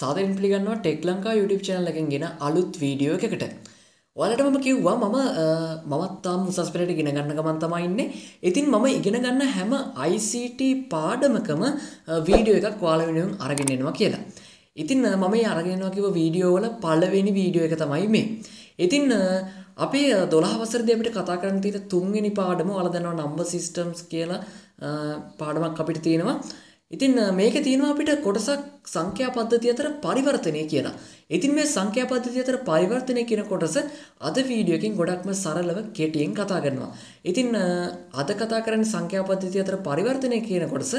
සාදරයෙන් පිළිගන්නවා tech Lanka YouTube channel එකෙන් ගෙන අලුත් වීඩියෝ එකකට. ඔයාලට මම කිව්වා මමත් තාම උසස් පෙළට ඉගෙන ගන්න ගමන් තමයි ඉන්නේ. ඉතින් මම ඉගෙන ගන්න හැම ICT පාඩමකම වීඩියෝ එකක් ඔයාලා වෙනුවෙන් අරගෙන එනවා කියලා. ඉතින් මම මේ අරගෙන එනවා කිව්ව වීඩියෝ වල පළවෙනි වීඩියෝ එක තමයි මේ. ඉතින් අපේ 12 වසරේදී අපිට කතා කරන්න තියෙන තුන්වෙනි පාඩම ඔයාලා දන්නවා number systems කියලා පාඩමක් අපිට තියෙනවා. ඉතින් මේකේ තියෙනවා අපිට කොටසක් සංඛ්‍යා පද්ධතිය අතර පරිවර්තනය කියලා. ඉතින් මේ සංඛ්‍යා පද්ධතිය අතර පරිවර්තනය කියන කොටස අද වීඩියෝ එකෙන් ගොඩක්ම සරලව කෙටියෙන් කතා කරනවා. ඉතින් අද කතා කරන්නේ සංඛ්‍යා පද්ධතිය අතර පරිවර්තනය කියන කොටස.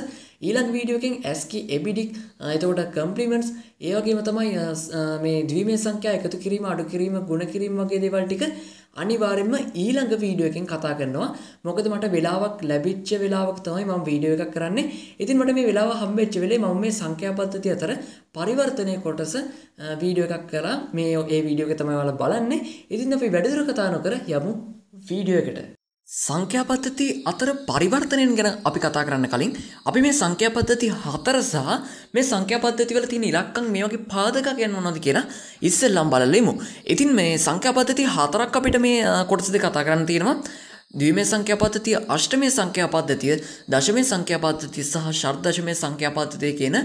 ඊළඟ වීඩියෝ එකෙන් ASCII EBIDIC එතකොට කම්ප්ලිමන්ට්ස් ඒ වගේම තමයි මේ ද්විමේය සංඛ්‍යා එකතු කිරීම අඩු කිරීම ගුණ කිරීම වගේ දේවල් ටික අනිවාර්යෙන්ම ඊළඟ වීඩියෝ එකෙන් කතා කරනවා. මොකද මට වෙලාවක් ලැබිච්ච වෙලාවක තමයි මම වීඩියෝ එකක් කරන්නේ. ඉතින් මට මේ වෙලාව හම්බෙච්ච වෙලේ මම මේ සංඛ්‍යා පද්ධතිය අතර පරිවර්තනයේ කොටස වීඩියෝ එකක් කරලා මේ ඒ වීඩියෝ එක තමයි ඔයාලා බලන්නේ. ඉතින් අපි වැඩිදුර කතා නොකර යමු වීඩියෝ එකට. සංඛ්‍යා පද්ධති අතර පරිවර්තනයෙන් ගැන අපි කතා කරන්න කලින් අපි මේ සංඛ්‍යා පද්ධති හතර සහ මේ සංඛ්‍යා පද්ධති වල තියෙන ඉලක්කම් මේ වගේ පාදක කියන්නේ මොනවද කියලා ඉස්සෙල්ලම බලලෙමු. ඉතින් මේ සංඛ්‍යා පද්ධති හතරක් අපිට මේ කොටසදී කතා කරන්න තියෙනවා. ද්විමේය සංඛ්‍යා පද්ධතිය, අෂ්ටමේය සංඛ්‍යා පද්ධතිය, දශමේය සංඛ්‍යා පද්ධතිය සහ ෂඩ්දශමේය සංඛ්‍යා පද්ධතිය කියන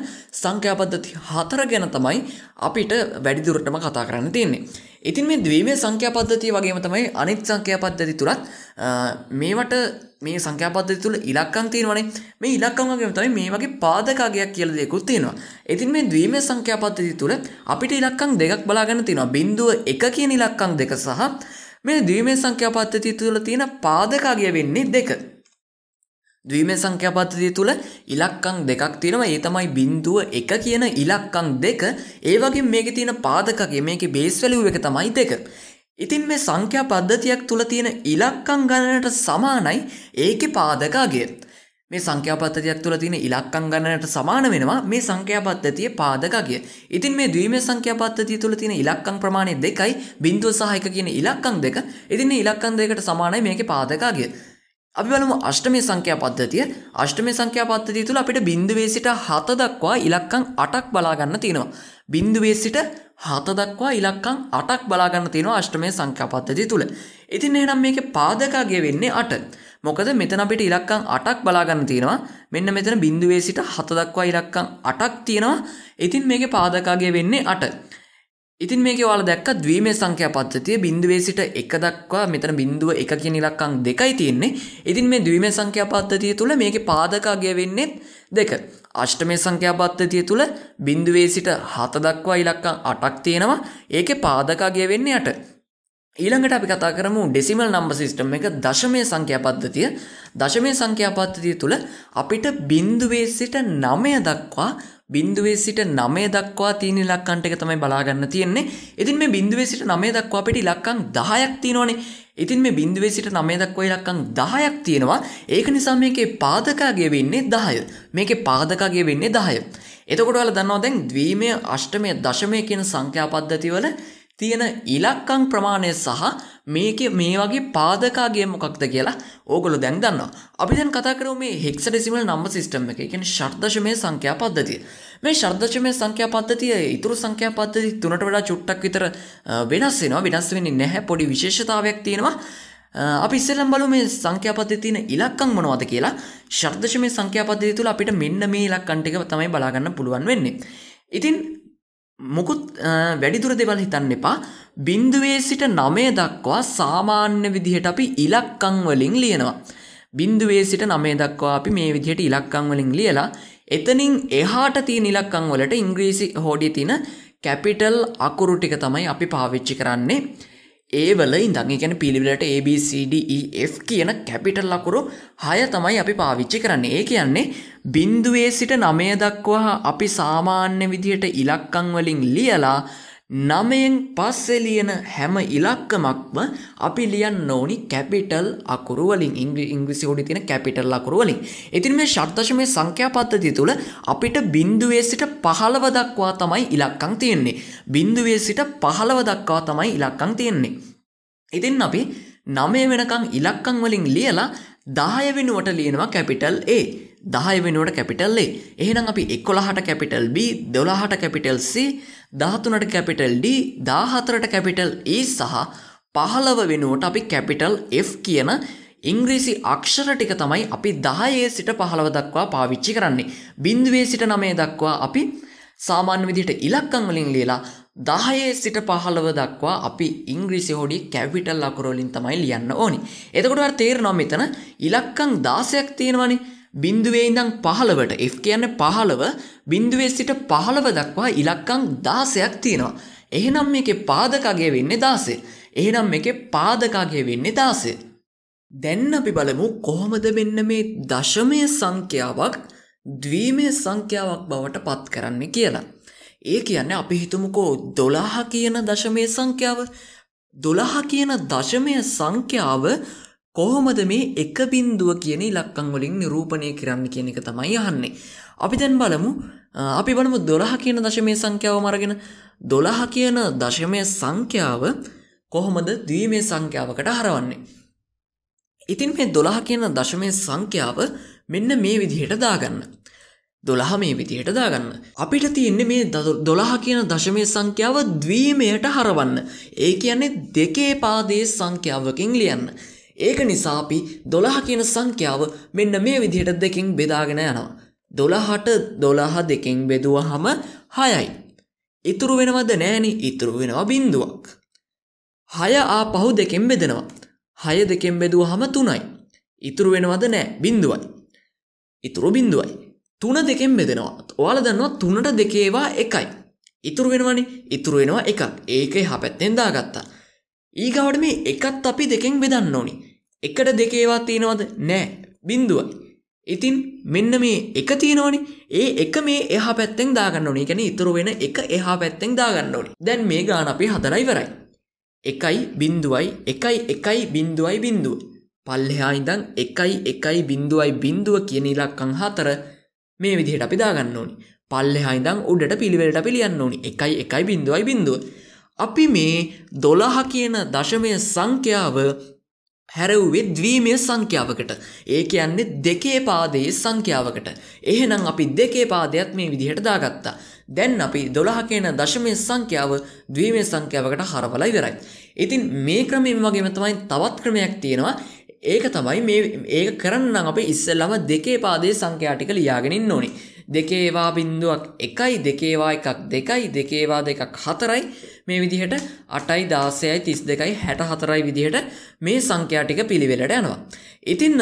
සංඛ්‍යා පද්ධති හතර ගැන තමයි අපිට වැඩිදුරටම කතා කරන්න තියෙන්නේ. ඉතින් මේ ද්විමේය සංඛ්‍යා පද්ධතිය වගේම තමයි අනිත් සංඛ්‍යා පද්ධති තුලත් මේවට මේ සංඛ්‍යා පද්ධති තුල ඉලක්කම් තියෙනවනේ. මේ ඉලක්කම් වගේම තමයි මේ වගේ පාදක අගයක් කියලා දෙයක්ත් තියෙනවා. ඉතින් මේ ද්විමේය සංඛ්‍යා පද්ධතිය තුල අපිට ඉලක්කම් දෙකක් බලා ගන්න තියෙනවා. බිංදුව 1 කියන ඉලක්කම් දෙක සහ මේ ද්විමේය සංඛ්‍යා පද්ධතිය තුල තියෙන පාදක අගය වෙන්නේ 2. ද්විමේය සංඛ්‍යා පද්ධතිය තුල ඉලක්කම් දෙකක් තියෙනවා. ඒ තමයි බිංදුව 1 කියන ඉලක්කම් දෙක. ඒ වගේම මේකේ තියෙන පාදක අගය මේකේ බේස් වැලියු එක තමයි 2. ඉතින් මේ සංඛ්‍යා පද්ධතියක් තුල තියෙන ඉලක්කම් ගණනට සමානයි ඒකේ පාදක අගය. මේ සංඛ්‍යා පද්ධතියක් තුල තියෙන ඉලක්කම් ගණනට සමාන වෙනවා මේ සංඛ්‍යා පද්ධතියේ පාදක අගය. ඉතින් මේ ද්විමේය සංඛ්‍යා පද්ධතිය තුල තියෙන ඉලක්කම් ප්‍රමාණය 2යි බිංදුව සහ 1 කියන ඉලක්කම් 2. ඉතින් මේ ඉලක්කම් 2කට සමානයි මේකේ පාදක අගය. අපි බලමු අෂ්ටමේය සංඛ්‍යා පද්ධතිය. අෂ්ටමේය සංඛ්‍යා පද්ධතිය තුල අපිට බිංදුවේ සිට 7 දක්වා ඉලක්කම් 8ක් බලා ගන්න තියෙනවා. බිංදුවේ සිට 7 දක්වා ඉලක්කම් 8ක් බලා ගන්න තියෙනවා අෂ්ටමේය සංඛ්‍යා පද්ධතිය තුල. ඉතින් එහෙනම් මේකේ පාදක අගය වෙන්නේ 8. මොකද මෙතන අපිට ඉලක්කම් 8ක් බලා ගන්න තියෙනවා. මෙන්න මෙතන බිංදුවේ සිට 7 දක්වා ඉලක්කම් 8ක් තියෙනවා. ඉතින් මේකේ පාදක අගය වෙන්නේ 8. ඉතින් මේකේ ඔයාලා දැක්ක ද්විමේය සංඛ්‍යා පද්ධතිය බිංදුවේ සිට 1 දක්වා මෙතන බිංදුව 1 කියන ඉලක්කම් 2යි තියෙන්නේ. ඉතින් මේ ද්විමේය සංඛ්‍යා පද්ධතිය තුල මේකේ පාදක අගය වෙන්නේ 2. අෂ්ටමේය සංඛ්‍යා පද්ධතිය තුල බිංදුවේ සිට 7 දක්වා ඉලක්කම් 8ක් තියෙනවා. ඒකේ පාදක අගය වෙන්නේ 8. ඊළඟට අපි කතා කරමු ඩෙසිමල් නම්බර් සිස්ටම් එක දශමේය සංඛ්‍යා පද්ධතිය. දශමේය සංඛ්‍යා පද්ධතිය තුල අපිට බිංදුවේ සිට 9 දක්වා තියෙන ඉලක්කම් ටික තමයි බලා ගන්න තියෙන්නේ. ඉතින් මේ බිංදුවේ සිට 9 දක්වා අපිට ඉලක්කම් 10ක් තියෙනවනේ. ඉතින් මේ බිංදුවේ සිට 9 දක්වා ඉලක්කම් 10ක් තියෙනවා. ඒක නිසා මේකේ පාදක අගය වෙන්නේ 10. මේකේ පාදක අගය වෙන්නේ 10. එතකොට ඔයාලා දන්නවා දැන් ද්විමේය, අෂ්ටමේය, දශමේය කියන සංඛ්‍යා පද්ධති වල තියෙන ඉලක්කම් ප්‍රමාණය සහ මේකේ මේ වගේ පාදක අගය මොකක්ද කියලා ඕගොල්ලෝ දැන් දන්නවා. අපි දැන් කතා කරමු මේ හෙක්සඩෙසිමල් නම්බර් සිස්ටම් එක. ඒ කියන්නේ ෂඩ්දශමේය සංඛ්‍යා පද්ධතිය. මේ ෂඩ්දශමේය සංඛ්‍යා පද්ධතිය ඊතුරු සංඛ්‍යා පද්ධති තුනට වඩා චුට්ටක් විතර වෙනස් වෙනවා. වෙනස් වෙන්නේ නැහැ. පොඩි විශේෂතාවයක් තියෙනවා. අපි ඉස්සෙල්ලම බලමු මේ සංඛ්‍යා පද්ධතියේ තියෙන ඉලක්කම් මොනවද කියලා. ෂඩ්දශමේය සංඛ්‍යා පද්ධතිය තුල අපිට මෙන්න මේ ඉලක්කම් ටික තමයි බලා ගන්න පුළුවන් වෙන්නේ. ඉතින් මුකුත් වැඩිදුර දේවල් හිතන්න එපා. බිංදුවේ සිට 9 දක්වා සාමාන්‍ය විදිහට අපි ඉලක්කම් වලින් ලියනවා. බිංදුවේ සිට 9 දක්වා අපි මේ විදිහට ඉලක්කම් වලින් ලියලා එතනින් එහාට තියෙන ඉලක්කම් වලට ඉංග්‍රීසි හෝඩියේ තියෙන කැපිටල් අකුරු ටික තමයි අපි පාවිච්චි කරන්නේ. ඒ වල ඉඳන් ඒ කියන්නේ පිළිවෙලට A B C D E F කියන කැපිටල් අකුරු 6 තමයි අපි පාවිච්චි කරන්නේ. ඒ කියන්නේ බිංදුවේ සිට 9 දක්වා අපි සාමාන්‍ය විදිහට ඉලක්කම් වලින් ලියලා 9න් පස්සේ ලියන හැම ඉලක්කමක්ම අපි ලියන්න ඕනි කැපිටල් අකුරු වලින්. ඉංග්‍රීසි හොඩියේ තියෙන කැපිටල් අකුරු වලින්. ඉතින් මේ ෂඩ්දශමේය සංඛ්‍යා පද්ධතිය තුල අපිට බිංදුවේ සිට 15 දක්වා තමයි ඉලක්කම් තියෙන්නේ. බිංදුවේ සිට 15 දක්වා තමයි ඉලක්කම් තියෙන්නේ. ඉතින් අපි 9 වෙනකන් ඉලක්කම් වලින් ලියලා 10 වෙනුවට ලියනවා කැපිටල් A. 10 වෙනුවට කැපිටල් A. එහෙනම් අපි 11ට කැපිටල් B, 12ට කැපිටල් C, 13ට කැපිටල් D, 14ට කැපිටල් E සහ 15 වෙනුවට අපි කැපිටල් F කියන ඉංග්‍රීසි අක්ෂර ටික තමයි අපි 10 සිට 15 දක්වා පාවිච්චි කරන්නේ. 0 සිට 9 දක්වා අපි සාමාන්‍ය විදිහට ඉලක්කම් වලින් ලියලා 10 සිට 15 දක්වා අපි ඉංග්‍රීසි හොඩි කැපිටල් අකුර වලින් තමයි ලියන්න ඕනි. එතකොට ඔයාලට තේරෙනවා මෙතන ඉලක්කම් 16ක් තියෙනවානේ. 0 ඉඳන් 15ට F කියන්නේ 15, 0 සිට 15 දක්වා ඉලක්කම් 16ක් තියෙනවා. එහෙනම් මේකේ පාදක අගය වෙන්නේ 16. එහෙනම් මේකේ පාදක අගය වෙන්නේ 16. දැන් අපි බලමු කොහොමද මෙන්න මේ දශමය සංඛ්‍යාවක් ද්විමය සංඛ්‍යාවක් බවට පත් කරන්නේ කියලා. ඒ කියන්නේ අපි හිතමුකෝ 12 කියන දශමය සංඛ්‍යාව. 12 කියන දශමය සංඛ්‍යාව කොහොමද මේ එක බිඳුව කියන ඉලක්කම් වලින් නිරූපණය කරන්නේ කියන එක තමයි අහන්නේ. අපි දැන් බලමු 12 කියන දශමය සංඛ්‍යාවම අරගෙන 12 කියන දශමය සංඛ්‍යාව කොහොමද ද්විමය සංඛ්‍යාවකට හරවන්නේ. ඉතින් මේ 12 කියන දශමය සංඛ්‍යාව මෙන්න මේ විදිහට දාගන්න. 12 මේ විදිහට දාගන්න. අපිට තියෙන්නේ මේ 12 කියන දශමය සංඛ්‍යාව ද්විමයට හරවන්න. ඒ කියන්නේ දෙකේ පාදයේ සංඛ්‍යාවකින් ලියන්න. ඒක නිසා අපි 12 කියන සංඛ්‍යාව මෙන්න මේ විදිහට දෙකෙන් බෙදාගෙන යනවා. 12ට 12 දෙකෙන් බෙදුවහම 6යි. ඉතුරු වෙනවද නෑනේ. ඉතුරු වෙනවා බිඳුවක්. 6 ආපහු දෙකෙන් බෙදෙනවා. 6 දෙකෙන් බෙදුවහම 3යි. ඉතුරු වෙනවද නෑ බිඳුවයි. ඉතුරු බිඳුවයි. 3 දෙකෙන් බෙදෙනවා. ඔයාලා දන්නවා 3ට දෙකේවා 1යි. ඉතුරු වෙනවනේ. ඉතුරු වෙනවා 1ක්. ඒක එහා පැත්තෙන් දාගත්තා. ඊගාවට මේ එකත් අපි දෙකෙන් බෙදන්න ඕනි. එකට දෙකේවා තියෙනවද නෑ බිඳුවයි. ඉතින් මෙන්න මේ එක තියෙනවනේ. ඒ එක මේ එහා පැත්තෙන් දාගන්න ඕනි. ඒ කියන්නේ ඉතුරු වෙන එක එහා පැත්තෙන් දාගන්න ඕනි. දැන් මේ ගාන අපි හදලා ඉවරයි. 1යි බිඳුවයි 1යි 1යි බිඳුවයි බිඳුව. පල්ලෙහා ඉඳන් 1යි 1යි බිඳුවයි බිඳුව කියන ඉලක්කම් 4 මේ විදිහට අපි දාගන්න ඕනි. පල්ලෙහා ඉඳන් උඩට පිළිවෙලට අපි ලියන්න ඕනි. 1යි 1යි බිඳුවයි බිඳුව. අපි මේ 12 කියන දශමය සංඛ්‍යාව හැරෙව්වේ ද්විමය සංඛ්‍යාවකට. ඒ කියන්නේ දෙකේ පාදයේ සංඛ්‍යාවකට. එහෙනම් අපි දෙකේ පාදයක් මේ විදිහට දාගත්තා. දැන් අපි 12 කියන දශමය සංඛ්‍යාව ද්විමය සංඛ්‍යාවකට හරවලා ඉවරයි. ඉතින් මේ ක්‍රමයෙන් වගේම තමයි තවත් ක්‍රමයක් තියෙනවා. ඒක තමයි ඒක කරන්න නම් අපි ඉස්සෙල්ලාම දෙකේ පාදයේ සංඛ්‍යා ටික ලියාගෙන ඉන්න ඕනේ. දෙකේවා බිඳුවක් 1යි, දෙකේවා එකක් 2යි, දෙකේවා දෙකක් 4යි. මේ විදිහට 8යි 16යි 32යි 64යි විදිහට මේ සංඛ්‍යා ටික පිළිවෙලට යනවා. ඉතින්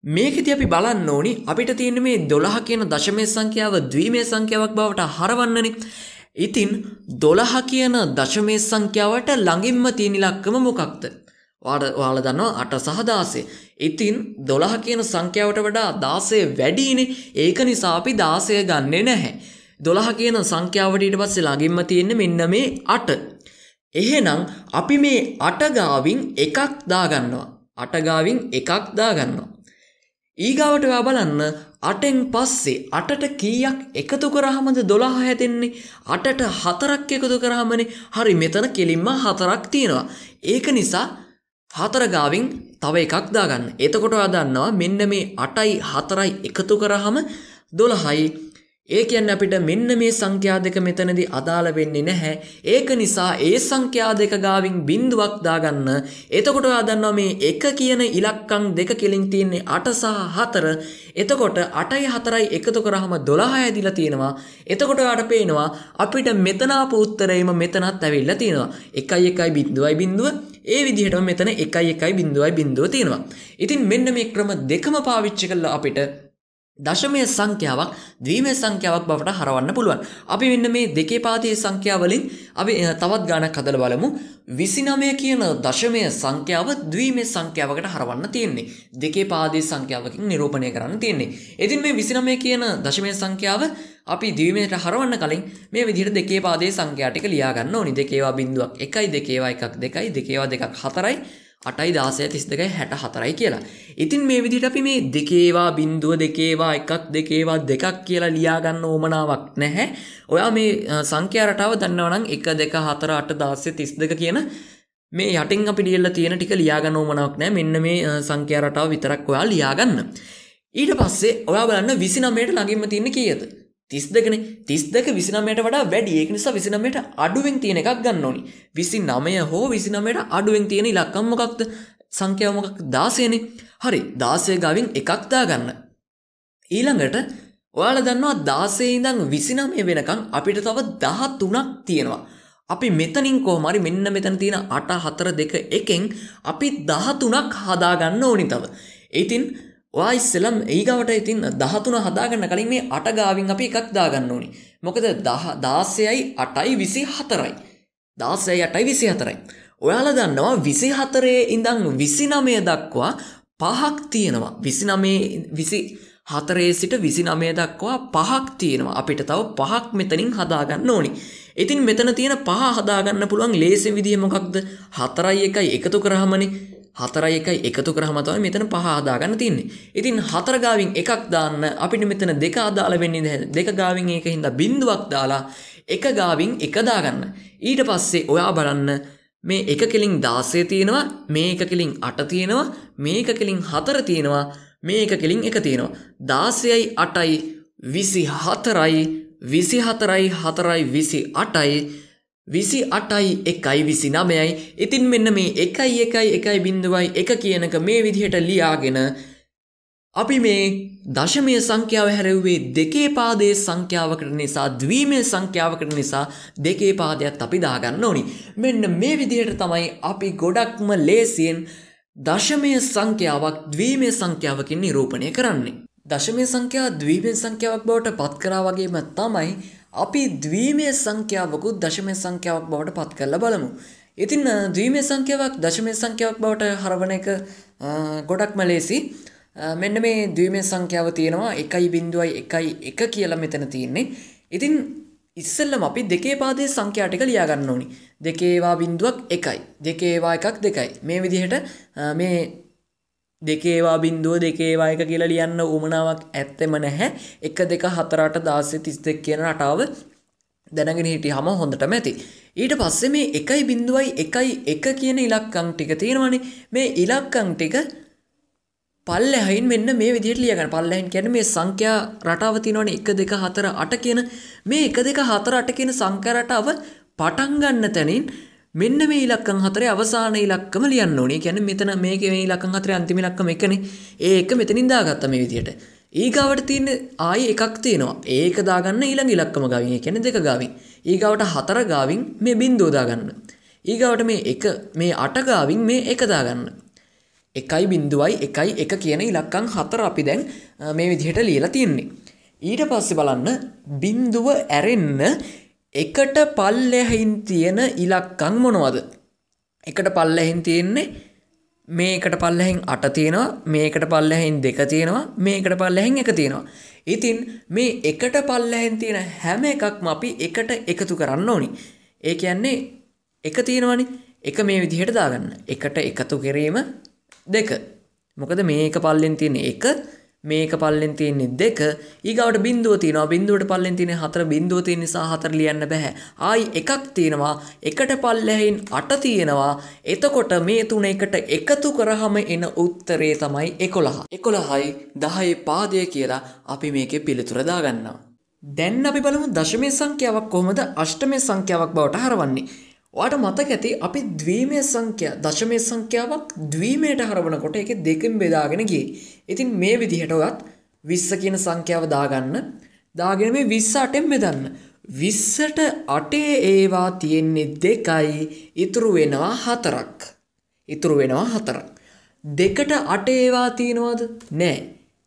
මේකෙදි අපි බලන්න ඕනි අපිට තියෙන මේ 12 කියන දශමය සංඛ්‍යාව ද්විමය සංඛ්‍යාවක් බවට හරවන්නනේ. ඉතින් 12 කියන දශමය සංඛ්‍යාවට ළඟින්ම තියෙන ඉලක්කම මොකක්ද? ඔයාලා දන්නවා 8 සහ 16. ඉතින් 12 කියන සංඛ්‍යාවට වඩා 16 වැඩිනේ. ඒක නිසා අපි 16 ගන්නෙ නැහැ. 12 කියන සංඛ්‍යාවට ඊට පස්සේ ළඟින්ම තියෙන්නේ මෙන්න මේ 8. එහෙනම් අපි මේ 8 ගාවින් එකක් දාගන්නවා. 8 ගාවින් එකක් දාගන්නවා. ඊගාවට ඔයා බලන්න 8න් පස්සේ 8ට කීයක් එකතු කරාමද 12 හැදෙන්නේ? 8ට 4ක් එකතු කරාමනේ. හරි මෙතන කෙලින්ම 4ක් තියෙනවා. ඒක නිසා 4 ගාවින් තව එකක් දාගන්න. එතකොට ඔයා දන්නවා මෙන්න මේ 8යි 4යි එකතු කරාම 12යි. ඒ කියන්නේ අපිට මෙන්න මේ සංඛ්‍යා දෙක මෙතනදී අදාළ වෙන්නේ නැහැ. ඒක නිසා ඒ සංඛ්‍යා දෙක ගාවින් බිඳුවක් දාගන්න. එතකොට ඔයා දන්නවා මේ 1 කියන ඉලක්කම් දෙක කෙලින් තියෙන්නේ 8 සහ 4. එතකොට 8යි 4යි එකතු කරාම 12 ඇදිලා තියෙනවා. එතකොට ඔයාට පේනවා අපිට මෙතන ආපු උත්තරේම මෙතනත් ඇවිල්ලා තියෙනවා. 1යි 1යි බිඳුවයි බිඳුව. ඒ විදිහටම මෙතන 1යි 1යි බිඳුවයි බිඳුව තියෙනවා. ඉතින් මෙන්න මේ ක්‍රම දෙකම පාවිච්චි කළා අපිට දශමය සංඛ්‍යාවක් ද්විමය සංඛ්‍යාවක් බවට හරවන්න පුළුවන්. අපි මෙන්න මේ දෙකේ පාදයේ සංඛ්‍යා වලින් අපි තවත් ගානක් හදලා බලමු. 29 කියන දශමය සංඛ්‍යාව ද්විමය සංඛ්‍යාවකට හරවන්න තියෙන්නේ. දෙකේ පාදයේ සංඛ්‍යාවකින් නිරූපණය කරන්න තියෙන්නේ. ඉතින් මේ 29 කියන දශමය සංඛ්‍යාව අපි ද්විමයට හරවන්න කලින් මේ විදිහට දෙකේ පාදයේ සංඛ්‍යා ටික ලියා ගන්න ඕනි. දෙකේවා බිඳුවක් 1යි, දෙකේවා එකක් 2යි, දෙකේවා දෙකක් 4යි. 8යි 16යි 32යි 64යි කියලා. ඉතින් මේ විදිහට අපි මේ දෙකේවා බිඳුව දෙකේවා එකක් දෙකේවා දෙකක් කියලා ලියා ගන්න ඕමනාවක් නැහැ. ඔයා මේ සංඛ්‍යා රටාව දන්නවා නම් 1 2 4 8 16 32 කියන මේ යටින් අපි ලියලා තියෙන ටික ලියා ගන්න ඕමනාවක් නැහැ. මෙන්න මේ සංඛ්‍යා රටාව විතරක් ඔයා ලියා ගන්න. ඊට පස්සේ ඔයා බලන්න 29ට ළඟින්ම තියෙන්නේ කීයද? 32නේ. 32 29ට වඩා වැඩි. ඒක නිසා 29ට අඩුවෙන් තියෙන එකක් ගන්න ඕනි. 29 හෝ 29ට අඩුවෙන් තියෙන ඉලක්කම් මොකක්ද? සංඛ්‍යාව මොකක්ද? 16නේ. හරි. 16 ගාවින් එකක් දාගන්න. ඊළඟට ඔයාලා දන්නවා 16 ඉඳන් 29 වෙනකන් අපිට තව 13ක් තියෙනවා. අපි මෙතනින් කොහොම හරි මෙන්න මෙතන තියෙන 8 4 2 1න් අපි 13ක් හදාගන්න ඕනි තව. ඉතින් ඔයා ඉස්සෙල්ලා ඊගාවට ඉතින් 13 හදාගන්න කලින් මේ 8 ගාවින් අපි එකක් දාගන්න ඕනි. මොකද 16යි 8යි 24යි. 16යි 8යි 24යි. ඔයාලා දන්නවා 24 ඉඳන් 29 දක්වා පහක් තියෙනවා. 24 සිට 29 දක්වා පහක් තියෙනවා. අපිට තව පහක් මෙතනින් හදාගන්න ඕනි. ඉතින් මෙතන තියෙන පහ හදාගන්න පුළුවන් ලේසිම විදිය මොකක්ද? 4යි 1යි එකතු කරාමනේ. 4යි 1යි එකතු කරාම තමයි මෙතන පහ හදාගන්න තියෙන්නේ. ඉතින් 4 ගාවින් එකක් දාන්න අපිට මෙතන 2 අදාළ වෙන්නේ නැහැ. 2 ගාවින් ඒකින්ද බිඳුවක් දාලා 1 ගාවින් 1 දාගන්න. ඊට පස්සේ ඔයා බලන්න මේ 1 කෙලින් 16 තියෙනවා, මේ 1 කෙලින් 8 තියෙනවා, මේ 1 කෙලින් 4 තියෙනවා, මේ 1 කෙලින් 1 තියෙනවා. 16යි 8යි 24යි 24යි 4යි 28යි 28යි 1යි 29යි. ඉතින් මෙන්න මේ 1යි 1යි 1යි බිඳුවයි 1 කියනක මේ විදිහට ලියාගෙන අපි මේ දශමය සංඛ්‍යාව හැරෙව්වේ දෙකේ පාදයේ සංඛ්‍යාවකට නිසා, ද්විමය සංඛ්‍යාවකට නිසා දෙකේ පාදයක් අපි දාගන්න ඕනි. මෙන්න මේ විදිහට තමයි අපි ගොඩක්ම ලේසියෙන් දශමය සංඛ්‍යාවක් ද්විමය සංඛ්‍යාවකින් නිරූපණය කරන්නේ. දශමය සංඛ්‍යාව ද්විමය සංඛ්‍යාවක් බවට පත් කරා වගේම තමයි අපි ද්විමය සංඛ්‍යාවකුත් දශමය සංඛ්‍යාවක් බවට පත් කරලා බලමු. ඉතින් ද්විමය සංඛ්‍යාවක් දශමය සංඛ්‍යාවක් බවට හරවන එක ගොඩක්ම ලේසි. මෙන්න මේ ද්විමය සංඛ්‍යාව තියෙනවා 1.1 කියලා මෙතන තියෙන්නේ. ඉතින් ඉස්සෙල්ලම අපි දෙකේ පාදයේ සංඛ්‍යා ටික ලියා ගන්න ඕනි. දෙකේවා බිඳුවක් 1යි. දෙකේවා එකක් 2යි. මේ විදිහට මේ දෙකේවා බිඳුව දෙකේවා 1 කියලා ලියන්න උවමනාවක් ඇත්තෙම නැහැ. 1 2 4 8 16 32 කියන රටාව දැනගෙන හිටියාම හොඳටම ඇති. ඊට පස්සේ මේ 1.1 කියන ඉලක්කම් ටික තියෙනවානේ. මේ ඉලක්කම් ටික පල්ලෙහින් මෙන්න මේ විදිහට ලියා ගන්න. පල්ලෙහින් කියන්නේ මේ සංඛ්‍යා රටාව තියෙනවනේ 1 2 4 8 කියන මේ 1 2 4 8 කියන සංඛ්‍යා රටාව පටන් ගන්න තැනින් මෙන්න මේ ඉලක්කම් හතරේ අවසාන ඉලක්කම ලියන්න ඕනේ. කියන්නේ මෙතන මේකේ මේ ඉලක්කම් හතරේ අන්තිම ඉලක්කම එකනේ. ඒ එක මෙතනින් දාගත්තා මේ විදිහට. ඊගාවට තියෙන ආයි එකක් තියෙනවා. ඒක දාගන්න ඊළඟ ඉලක්කම ගාවින්. ඒ කියන්නේ 2 ගාවින්. ඊගාවට 4 ගාවින් මේ බිඳුව දාගන්න. ඊගාවට මේ 1 මේ 8 ගාවින් මේ 1 දාගන්න. 1.1 කියන ඉලක්කම් 4 අපි දැන් මේ විදිහට ලියලා තියෙන්නේ. ඊට පස්සේ බලන්න බිඳුව ඇරෙන්න එකට පල්ලෙහින් තියෙන ඉලක්කම් මොනවද? එකට පල්ලෙහින් තියෙන්නේ මේකට පල්ලෙහින් 8 තියෙනවා, මේකට පල්ලෙහින් 2 තියෙනවා, මේකට පල්ලෙහින් 1 තියෙනවා. ඉතින් මේ එකට පල්ලෙහින් තියෙන හැම එකක්ම අපි එකට එකතු කරන්න ඕනි. ඒ කියන්නේ 1 තියෙනවනේ. 1 මේ විදිහට දාගන්න. එකට එකතු කිරීම 2. මොකද මේක පල්ලෙන් තියෙන්නේ 1, මේක පල්ලෙන් තියෙන්නේ 2. ඊගාවට බිඳුව තියෙනවා. බිඳුවට පල්ලෙන් තියෙන්නේ 4. බිඳුව තියෙන නිසා 4 ලියන්න බෑ. ආයි එකක් තියෙනවා. එකට පල්ලෙහින් 8 තියෙනවා. එතකොට මේ තුන එකට එකතු කරාම එන උත්තරේ තමයි 11. 11යි 10 පාදය කියලා අපි මේකේ පිළිතුර දාගන්නවා. දැන් අපි බලමු දශමයේ සංඛ්‍යාවක් කොහොමද අෂ්ටමයේ සංඛ්‍යාවක් බවට හරවන්නේ. ඔයාට මතක ඇති අපි ද්විමය සංඛ්‍යා දශමයේ සංඛ්‍යාවක් ද්විමයට හරවනකොට ඒකේ දෙකෙන් බෙදාගෙන ගියේ. ඉතින් මේ විදිහට ඔයත් 20 කියන සංඛ්‍යාව දාගන්න. දාගෙන මේ 20 8ෙන් බෙදන්න. 20ට 8 ඒවා තියෙන්නේ 2යි. ඉතුරු වෙනවා 4ක්. ඉතුරු වෙනවා 4ක්. 2ට 8 ඒවා තියෙනවද? නෑ.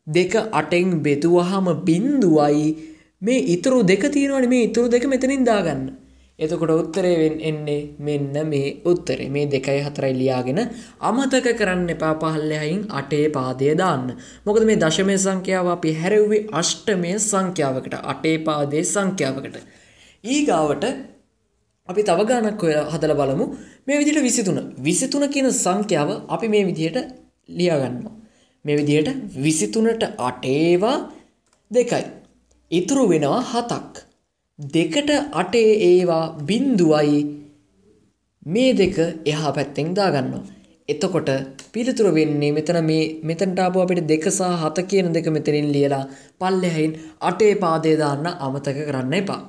2 8ෙන් බෙදුවාම බිඳුවයි. මේ ඉතුරු 2 තියෙනවනේ. මේ ඉතුරු 2 මෙතනින් දාගන්න. එතකොට උත්තරේ එන්නේ මෙන්න මේ උත්තරේ. මේ 2යි 4යි ලියාගෙන අමතක කරන්න එපා පහළෙහින් 8 පාදය දාන්න. මොකද මේ දශමයේ සංඛ්‍යාව අපි හැරෙව්වේ අෂ්ටමයේ සංඛ්‍යාවකට, 8 පාදයේ සංඛ්‍යාවකට. ඊගාවට අපි තව ගණනක් හදලා බලමු. මේ විදිහට 23. 23 කියන සංඛ්‍යාව අපි මේ විදිහට ලියා ගන්නවා. මේ විදිහට 23ට 8 ඒවා 2යි. ඉතුරු වෙනවා 7ක්. 2ට 8 ඒවා බිඳුවයි. මේ දෙක එහා පැත්තෙන් දාගන්නවා. එතකොට පිළිතුර වෙන්නේ මෙතනට ආපු අපිට 2 සහ 7 කියන දෙක මෙතනින් ලියලා පල්ලෙහින් 8 පාදේ දාන්න අමතක කරන්න එපා.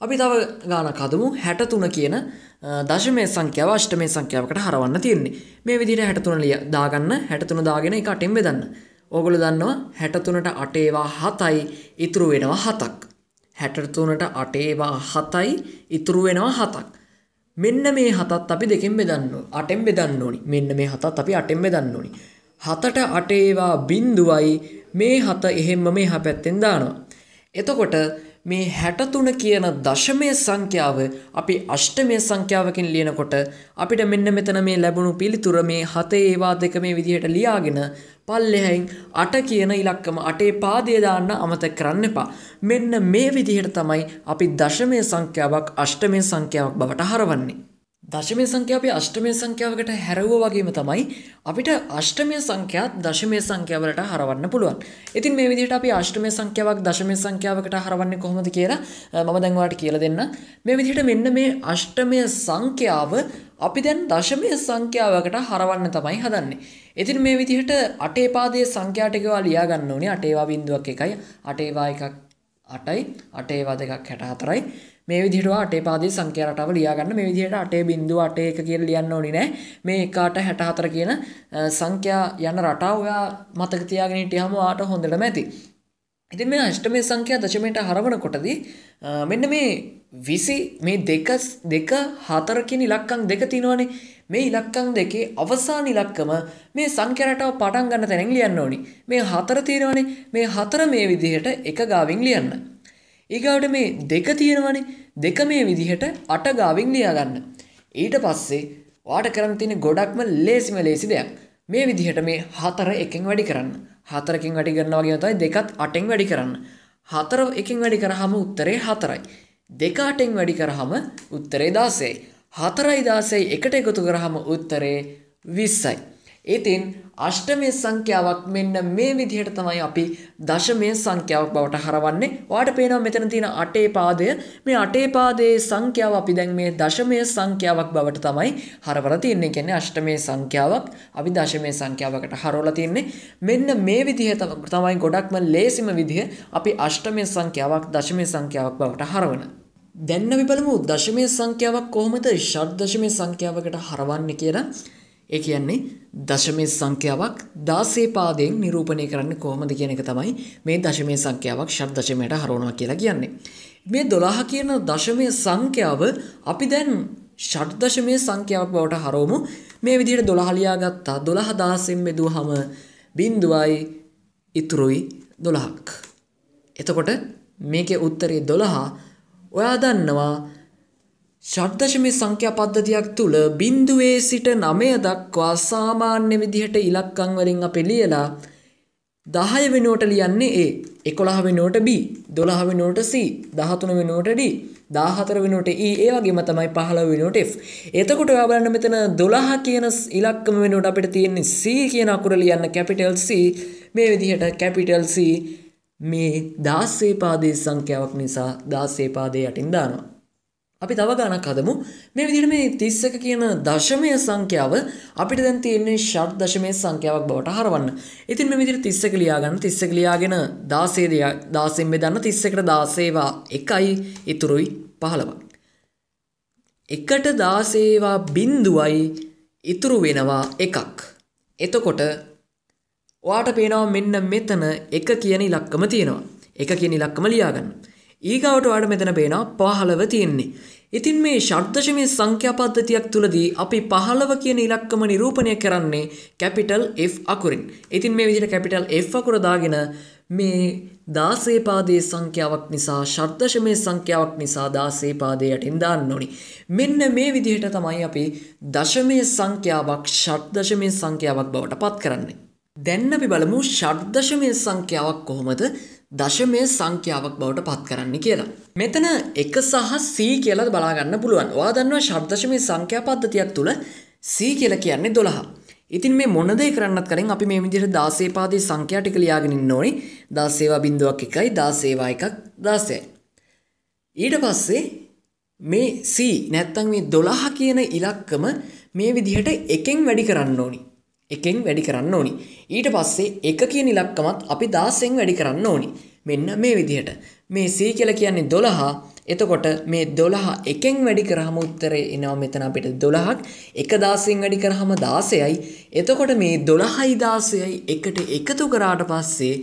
අපි තව ගානක් හදමු 63 කියන දශමයේ සංඛ්‍යාව අෂ්ටමයේ සංඛ්‍යාවකට හරවන්න තියෙන්නේ. මේ විදිහට 63 දාගන්න 63 දාගෙන ඒක 8ෙන් බෙදන්න. ඕගොල්ලෝ දන්නවා 63ට 8 ඒවා 7යි ඉතුරු වෙනවා 7ක්. 63ට 8 ඒවා 7යි ඉතුරු වෙනවා 7ක්. මෙන්න මේ 7ත් අපි දෙකෙන් බෙදන්න ඕනේ. 8ෙන් බෙදන්න ඕනේ. මෙන්න මේ 7ත් අපි 8ෙන් බෙදන්න ඕනේ. 7ට 8 ඒවා බිඳුවයි මේ 7 එහෙම්ම මෙහා පැත්තෙන් දානවා. එතකොට මේ 63 කියන දශමයේ සංඛ්‍යාව අපි අෂ්ටමයේ සංඛ්‍යාවකින් ලියනකොට අපිට මෙන්න මෙතන මේ ලැබුණු පිළිතුර මේ 7 ඒවා දෙක මේ විදිහට ලියාගෙන පල්ලෙහින් 8 කියන ඉලක්කම 8 පාදයේ දාන්න අමතක කරන්න එපා. මෙන්න මේ විදිහට තමයි අපි දශමයේ සංඛ්‍යාවක් අෂ්ටමයේ සංඛ්‍යාවක් බවට හරවන්නේ. දශමයේ සංඛ්‍යාව අපි අෂ්ටමයේ සංඛ්‍යාවකට හැරවුවා වගේම තමයි අපිට අෂ්ටමයේ සංඛ්‍යාත් දශමයේ සංඛ්‍යාවලට හරවන්න පුළුවන්. ඉතින් මේ විදිහට අපි අෂ්ටමයේ සංඛ්‍යාවක් දශමයේ සංඛ්‍යාවකට හරවන්නේ කොහොමද කියලා මම දැන් ඔයාලට කියලා දෙන්න. මේ විදිහට මෙන්න මේ අෂ්ටමයේ සංඛ්‍යාව අපි දැන් දශමයේ සංඛ්‍යාවකට හරවන්න තමයි හදන්නේ. ඉතින් මේ විදිහට 8 පාදයේ සංඛ්‍යා ටික ඔයා ලියා ගන්න ඕනේ. 8 ඒවා බිඳුවක් 1යි 8 ඒවා 1ක් 8යි 8 ඒවා 2ක් 64යි. මේ විදිහට 8 පාදයේ සංඛ්‍යා රටාව ලියා ගන්න. මේ විදිහට 8.81 කියලා ලියන්න ඕනේ නෑ. මේ 1.64 කියන සංඛ්‍යා යන රටාව ඔයා මතක තියාගෙන හිටියාම ඔයාට හොඳටම ඇති. ඉතින් මේ අෂ්ටමයේ සංඛ්‍යා දශමයට හරවනකොටදී මෙන්න මේ 20 මේ 2 4 කියන ඉලක්කම් දෙක තියෙනවානේ. මේ ඉලක්කම් දෙකේ අවසාන ඉලක්කම මේ සංඛ්‍යා රටාව පටන් ගන්න තැනින් ලියන්න ඕනේ. මේ 4 තියෙනවානේ. මේ 4 මේ විදිහට එක ගාවින් ලියන්න. ඊගාවට මේ 2 තියෙනවානේ. 2 මේ විදිහට 8 ගාවින් ලියා ගන්න. ඊට පස්සේ ඔයාට කරන්න තියෙන ගොඩක්ම ලේසි දෙයක්. මේ විදිහට මේ 4 එකෙන් වැඩි කරන්න. 4 එකෙන් වැඩි කරනවා වගේම තමයි 2ත් 8ෙන් වැඩි කරන්න. 4 එකෙන් වැඩි කරාම උත්තරේ 4යි. 2 8ෙන් වැඩි කරාම උත්තරේ 16යි. 4යි 16යි එකට එකතු කරාම උත්තරේ 20යි. ඉතින් අෂ්ටමයේ සංඛ්‍යාවක් මෙන්න මේ විදිහට තමයි අපි දශමයේ සංඛ්‍යාවක් බවට හරවන්නේ. ඔයාලට පේනවා මෙතන තියෙන 8 පාදය. මේ 8 පාදයේ සංඛ්‍යාව අපි දැන් මේ දශමයේ සංඛ්‍යාවක් බවට තමයි හරවලා තියන්නේ. කියන්නේ අෂ්ටමයේ සංඛ්‍යාවක් අපි දශමයේ සංඛ්‍යාවකට හරවලා තියන්නේ. මෙන්න මේ විදිහ තමයි ගොඩක්ම ලේසිම විදිහ අපි අෂ්ටමයේ සංඛ්‍යාවක් දශමයේ සංඛ්‍යාවක් බවට හරවන. දැන් අපි බලමු දශමයේ සංඛ්‍යාවක් කොහොමද ෂඩ් දශමයේ සංඛ්‍යාවකට හරවන්නේ කියලා. ඒ කියන්නේ දශමයේ සංඛ්‍යාවක් 16 පාදයෙන් නිරූපණය කරන්නේ කොහොමද කියන එක තමයි මේ දශමයේ සංඛ්‍යාවක් ෂඩ් දශමයට හරවනවා කියලා කියන්නේ. මේ 12 කියන දශමයේ සංඛ්‍යාව අපි දැන් ෂඩ් දශමයේ සංඛ්‍යාවක් බවට හරවමු. මේ විදිහට 12 ලියාගත්තා. 12 16න් බෙදුවහම බිඳුවයි ඉතුරුයි 12ක්. එතකොට මේකේ උත්තරේ 12. ඔයා දන්නවා ෂඩ් දශමයේ සංඛ්‍යා පද්ධතියක් තුල බිඳුවේ සිට 9 දක්වා සාමාන්‍ය විදිහට ඉලක්කම් වලින් අපි ලියලා 10 වෙනුවට ලියන්නේ A, 11 වෙනුවට B, 12 වෙනුවට C, 13 වෙනුවට D, 14 වෙනුවට E, ඒ වගේම තමයි 15 වෙනුවට F. එතකොට ඔයා බලන්න මෙතන 12 කියන ඉලක්කම වෙනුවට අපිට තියෙන්නේ C කියන අකුර ලියන්න කැපිටල් C. මේ විදිහට කැපිටල් C මේ 16 පාදයේ සංඛ්‍යාවක් නිසා 16 පාදයේ යටින් දානවා. අපි තව ගණනක් හදමු. මේ විදිහට මේ 31 කියන දශමයේ සංඛ්‍යාව අපිට දැන් තියෙන්නේ ෂඩ් දශමයේ සංඛ්‍යාවක් බවට හරවන්න. ඉතින් මේ විදිහට 31 ලියා ගන්න. 31 ලියාගෙන 16න් බෙදන්න. 31ට 16 1යි ඉතුරුයි 15ක්. 1ට 16 බිඳුවයි ඉතුරු වෙනවා 1ක්. එතකොට ඔයාට පේනවා මෙන්න මෙතන 1 කියන ඉලක්කම තියෙනවා. 1 කියන ඉලක්කම ලියා ගන්න. ඊගාවට ඔයාලට මෙතන පේනවා 15 තියෙන්නේ. ඉතින් මේ ෂඩ් දශමයේ සංඛ්‍යා පද්ධතියක් තුලදී අපි 15 කියන ඉලක්කම නිරූපණය කරන්නේ කැපිටල් F අකුරින්. ඉතින් මේ විදිහට කැපිටල් F අකුර දාගෙන මේ 16 පාදයේ සංඛ්‍යාවක් නිසා ෂඩ් දශමයේ සංඛ්‍යාවක් නිසා 16 පාදයේ යටින් දාන්න ඕනි. මෙන්න මේ විදිහට තමයි අපි දශමයේ සංඛ්‍යාවක් ෂඩ් දශමයේ සංඛ්‍යාවක් බවට පත් කරන්නේ. දැන් අපි බලමු ෂඩ් දශමයේ සංඛ්‍යාවක් කොහොමද දශමයේ සංඛ්‍යාවක් බවට පත් කරන්නේ කියලා. මෙතන 1 සහ C කියලා බලා ගන්න පුළුවන්. ඔයා දන්නවා ෂඩ් දශමයේ සංඛ්‍යා පද්ධතියක් තුල C කියලා කියන්නේ 12. ඉතින් මේ මොන දේ කරන්නත් කලින් අපි මේ විදිහට 16 පාදයේ සංඛ්‍යා ටික ලියාගෙන ඉන්න ඕනේ. 16 බිඳුවක් 1යි 16 1ක් 16යි. ඊට පස්සේ මේ C නැත්තම් මේ 12 කියන ඉලක්කම මේ විදිහට එකෙන් වැඩි කරන්න ඕනි. එකෙන් වැඩි කරන්න ඕනි. ඊට පස්සේ එක කියන ඉලක්කමත් අපි 16න් වැඩි කරන්න ඕනි. මෙන්න මේ විදිහට. මේ C කියලා කියන්නේ 12. එතකොට මේ 12 එකෙන් වැඩි කරාම උත්තරේ එනවා මෙතන අපිට 12ක්. එක 16න් වැඩි කරාම 16යි. එතකොට මේ 12යි 16යි එකට එකතු කරාට පස්සේ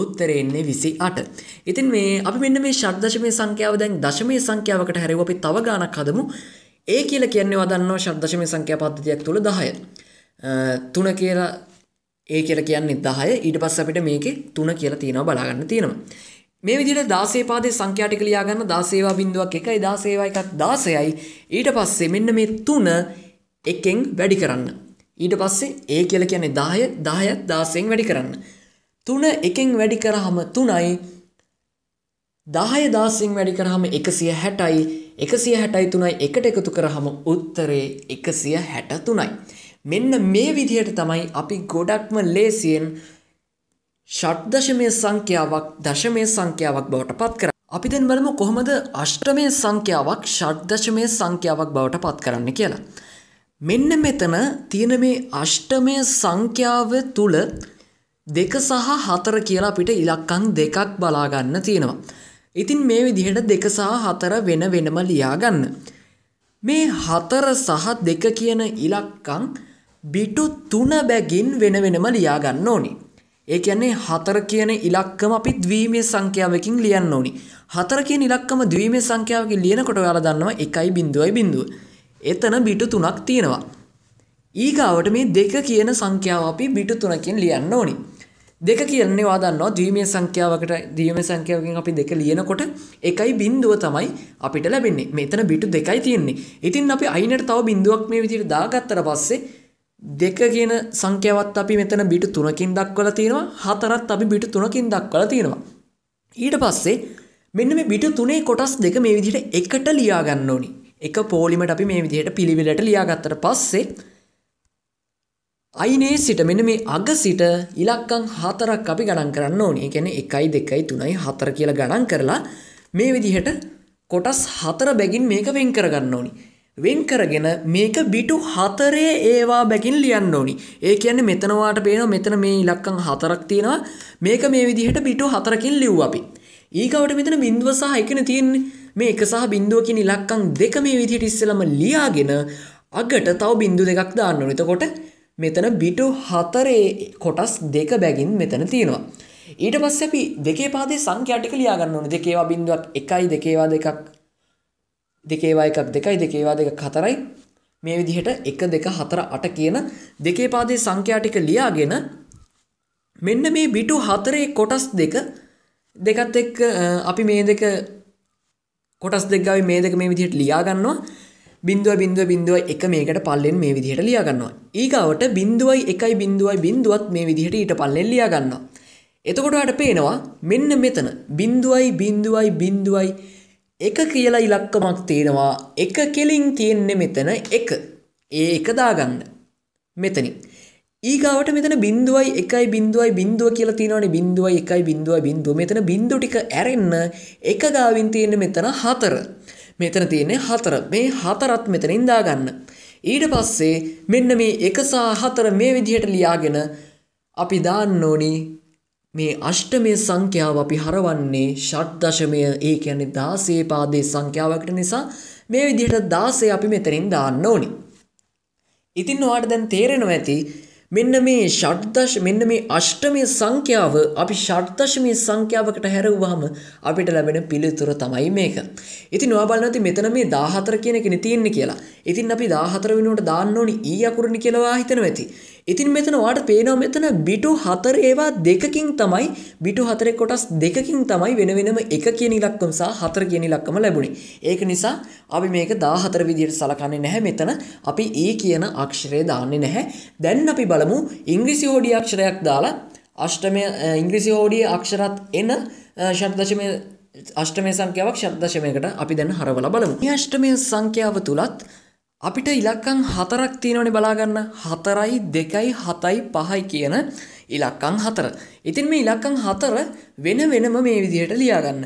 උත්තරේ එන්නේ 28. ඉතින් මේ අපි මෙන්න මේ ෂඩ් දශමයේ සංඛ්‍යාව දැන් දශමයේ සංඛ්‍යාවකට හැරෙව අපි තව ගාණක් හදමු. A කියලා කියන්නේ වදන්නවා ෂඩ් දශමයේ සංඛ්‍යා පද්ධතියක් තුල 10. 3 කියලා A කියලා කියන්නේ 10. ඊට පස්සේ අපිට මේකේ 3 කියලා තියෙනවා බලා ගන්න තියෙනවා. මේ විදිහට 16 පාදයේ සංඛ්‍යා ටික ලියා ගන්න 16 බිඳුවක් 1යි 16 1ක් 16යි. ඊට පස්සේ මෙන්න මේ 3 එකෙන් වැඩි කරන්න. ඊට පස්සේ A කියලා කියන්නේ 10 10ත් 16න් වැඩි කරන්න. 3 එකෙන් වැඩි කරාම 3යි 10 16න් වැඩි කරාම 160යි 160යි 3යි එකට එකතු කරාම උත්තරේ 163යි. මෙන්න මේ විදිහට තමයි අපි ගොඩක්ම ලේසියෙන් ෂඩ් දශමයේ සංඛ්‍යාවක් දශමයේ සංඛ්‍යාවක් බවට පත් කරන්නේ. අපි දැන් බලමු කොහොමද අෂ්ටමයේ සංඛ්‍යාවක් ෂඩ් දශමයේ සංඛ්‍යාවක් බවට පත් කරන්නේ කියලා. මෙන්න මෙතන තියෙන මේ අෂ්ටමයේ සංඛ්‍යාව තුල 2 සහ 4 කියලා අපිට ඉලක්කම් දෙකක් බලා ගන්න තියෙනවා. ඉතින් මේ විදිහට 2 සහ 4 වෙන වෙනම ලියා ගන්න. මේ 4 සහ 2 කියන ඉලක්කම් බිටු 3 බැගින් වෙන වෙනම ලියා ගන්න ඕනි. ඒ කියන්නේ 4 කියන ඉලක්කම අපි ද්විමීය සංඛ්‍යාවකින් ලියන්න ඕනි. 4 කියන ඉලක්කම ද්විමීය සංඛ්‍යාවකින් ලියනකොට ඔයාලා දන්නවා 1.0. එතන බිටු 3ක් තියෙනවා. ඊගාවට මේ 2 කියන සංඛ්‍යාව අපි බිටු 3කින් ලියන්න ඕනි. 2 කියන්නේ ඔයා දන්නවා ද්විමීය සංඛ්‍යාවකින් අපි 2 ලියනකොට 1.0 තමයි අපිට ලැබෙන්නේ. මෙතන බිටු 2යි තියෙන්නේ. ඉතින් අපි අයිනට තව බිඳුවක් මේ විදිහට දාගත්තට පස්සේ 2 කියන සංඛ්‍යාවත් අපි මෙතන බිටු 3කින් දක්වලා තියෙනවා. 4ත් අපි බිටු 3කින් දක්වලා තියෙනවා. ඊට පස්සේ මෙන්න මේ බිටු 3 කොටස් දෙක මේ විදිහට එකට ලියා ගන්න ඕනි. එක පොලිමට අපි මේ විදිහට පිළිවෙලට ලියා ගත්තට පස්සේ අයිනේ සිට මෙන්න මේ අග සිට ඉලක්කම් 4ක් අපි ගණන් කරන්න ඕනි. ඒ කියන්නේ 1යි 2යි 3යි 4 කියලා ගණන් කරලා මේ විදිහට කොටස් 4 බැගින් මේක වෙන් කරගන්න ඕනි. වෙන් කරගෙන මේක බිටු 4 ඒවා බැගින් ලියන්න ඕනි. ඒ කියන්නේ මෙතන වාට පේනවා මෙතන මේ ඉලක්කම් 4ක් තියෙනවා. මේක මේ විදිහට බිටු 4කින් ලිව්වා අපි. ඊගවට මෙතන බිඳුව සහ 1නේ තියෙන්නේ. මේ 1 සහ බිඳුව කියන ඉලක්කම් දෙක මේ විදිහට ඉස්සෙල්ලාම ලියාගෙන අගට තව බිඳු දෙකක් දාන්න ඕනේ. එතකොට මෙතන බිටු 4 කොටස් දෙක බැගින් මෙතන තියෙනවා. ඊට පස්සේ අපි දෙකේ පාදයේ සංඛ්‍යා ටික ලියා ගන්න ඕනේ. දෙකේ වා බිඳුවක් 1යි දෙකේ වා දෙකක් දෙකේ වා 1ක් 2යි දෙකේ වා 2ක් 4යි මේ විදිහට 1 2 4 8 කියන දෙකේ පාදයේ සංඛ්‍යා ටික ලියාගෙන මෙන්න මේ බිටු 4 කොටස් දෙකත් එක්ක අපි මේ දෙක කොටස් දෙක ගාවේ මේ දෙක මේ විදිහට ලියා ගන්නවා. බිඳුවයි 1 මේකට පල්ලෙන් මේ විදිහට ලියා ගන්නවා. ඊගාවට බිඳුවයි 1යි බිඳුවත් මේ විදිහට ඊට පල්ලෙන් ලියා ගන්නවා. එතකොට ඔයාලට පේනවා මෙන්න මෙතන බිඳුවයි 1 කියලා ඉලක්කමක් තියෙනවා. 1 කෙලින් තියෙන්නේ මෙතන 1. ඒ 1 දාගන්න. මෙතනින්. ඊගාවට මෙතන බිඳුවයි 1යි බිඳුව කියලා තියෙනවානේ. බිඳුවයි 1යි බිඳුව. මෙතන බිඳු ටික ඇරෙන්න 1 ගාවින් තියෙන්නේ මෙතන 4. මෙතන තියෙන්නේ 4. මේ 4ත් මෙතනින් දාගන්න. ඊට පස්සේ මෙන්න මේ 1 සහ 4 මේ විදිහට ලියාගෙන අපි දාන්න ඕනි මේ අෂ්ටමයේ සංඛ්‍යාව අපි හරවන්නේ ෂඩ් දශමය. ඒ කියන්නේ 16 පාදයේ සංඛ්‍යාවකට නිසා මේ විදිහට 16 අපි මෙතනින් දාන්න ඕනි. ඉතින් ඔයාලට දැන් තේරෙනවා ඇති මෙන්න මේ අෂ්ටමයේ සංඛ්‍යාව අපි ෂඩ් දශමයේ සංඛ්‍යාවකට හැරෙව්වහම අපිට ලැබෙන පිළිතුර තමයි මේක. ඉතින් ඔයා බලන්න මෙතන මේ 14 කියන එකනේ තියෙන්නේ කියලා. ඉතින් අපි 14 වෙනුවට දාන්න ඕනි ඊ අකුරනේ කියලා ඔයා හිතනවා ඇති. ඉතින් මෙතන ඔයාලට පේනවා මෙතන බිටු 4 ඒවා දෙකකින් තමයි බිටු 4 කොටස් දෙකකින් තමයි වෙන වෙනම 1 කියන ඉලක්කම සහ 4 කියන ඉලක්කම ලැබුණේ. ඒක නිසා අපි මේක 14 විදිහට සලකන්නේ නැහැ. මෙතන අපි E කියන අක්ෂරය දාන්නේ නැහැ. දැන් අපි බලමු ඉංග්‍රීසි හෝඩිය අක්ෂරයක් දාලා අෂ්ටමය ඉංග්‍රීසි හෝඩිය අක්ෂරات එන ෂඩ් දශමයේ අෂ්ටමයේ සංඛ්‍යාවක් ෂඩ් දශමයකට අපි දැන් හරවලා බලමු. මේ අෂ්ටමයේ සංඛ්‍යාව තුලත් අපිට ඉලක්කම් 4ක් තියෙනවනේ බලා ගන්න. 4යි 2යි 7යි 5යි කියන ඉලක්කම් 4. ඉතින් මේ ඉලක්කම් 4 වෙන වෙනම මේ විදිහට ලියා ගන්න.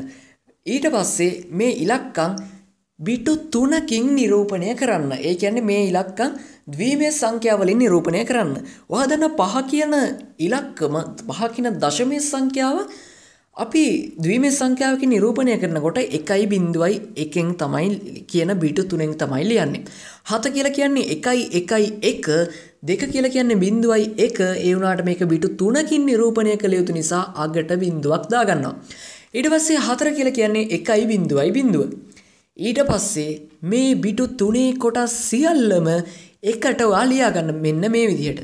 ඊට පස්සේ මේ ඉලක්කම් බිටු 3කින් නිරූපණය කරන්න. ඒ කියන්නේ මේ ඉලක්කම් ද්විමේය සංඛ්‍යා වලින් නිරූපණය කරන්න. ඔයා දන්න 5 කියන ඉලක්කම 5 කියන දශමයේ සංඛ්‍යාව අපි ද්විමේය සංඛ්‍යාවකින් නිරූපණය කරනකොට 1.1න් තමයි කියන බිටු 3න් තමයි ලියන්නේ. 7 කියලා කියන්නේ 1.1 2 කියලා කියන්නේ 0.1 ඒ වුණාට මේක බිටු 3කින් නිරූපණය කළ යුතු නිසා අගට බිඳුවක් දාගන්නවා. ඊට පස්සේ 4 කියලා කියන්නේ 1.0. ඊට පස්සේ මේ බිටු 3 කොටස් සියල්ලම එකට ලියා ගන්න මෙන්න මේ විදිහට.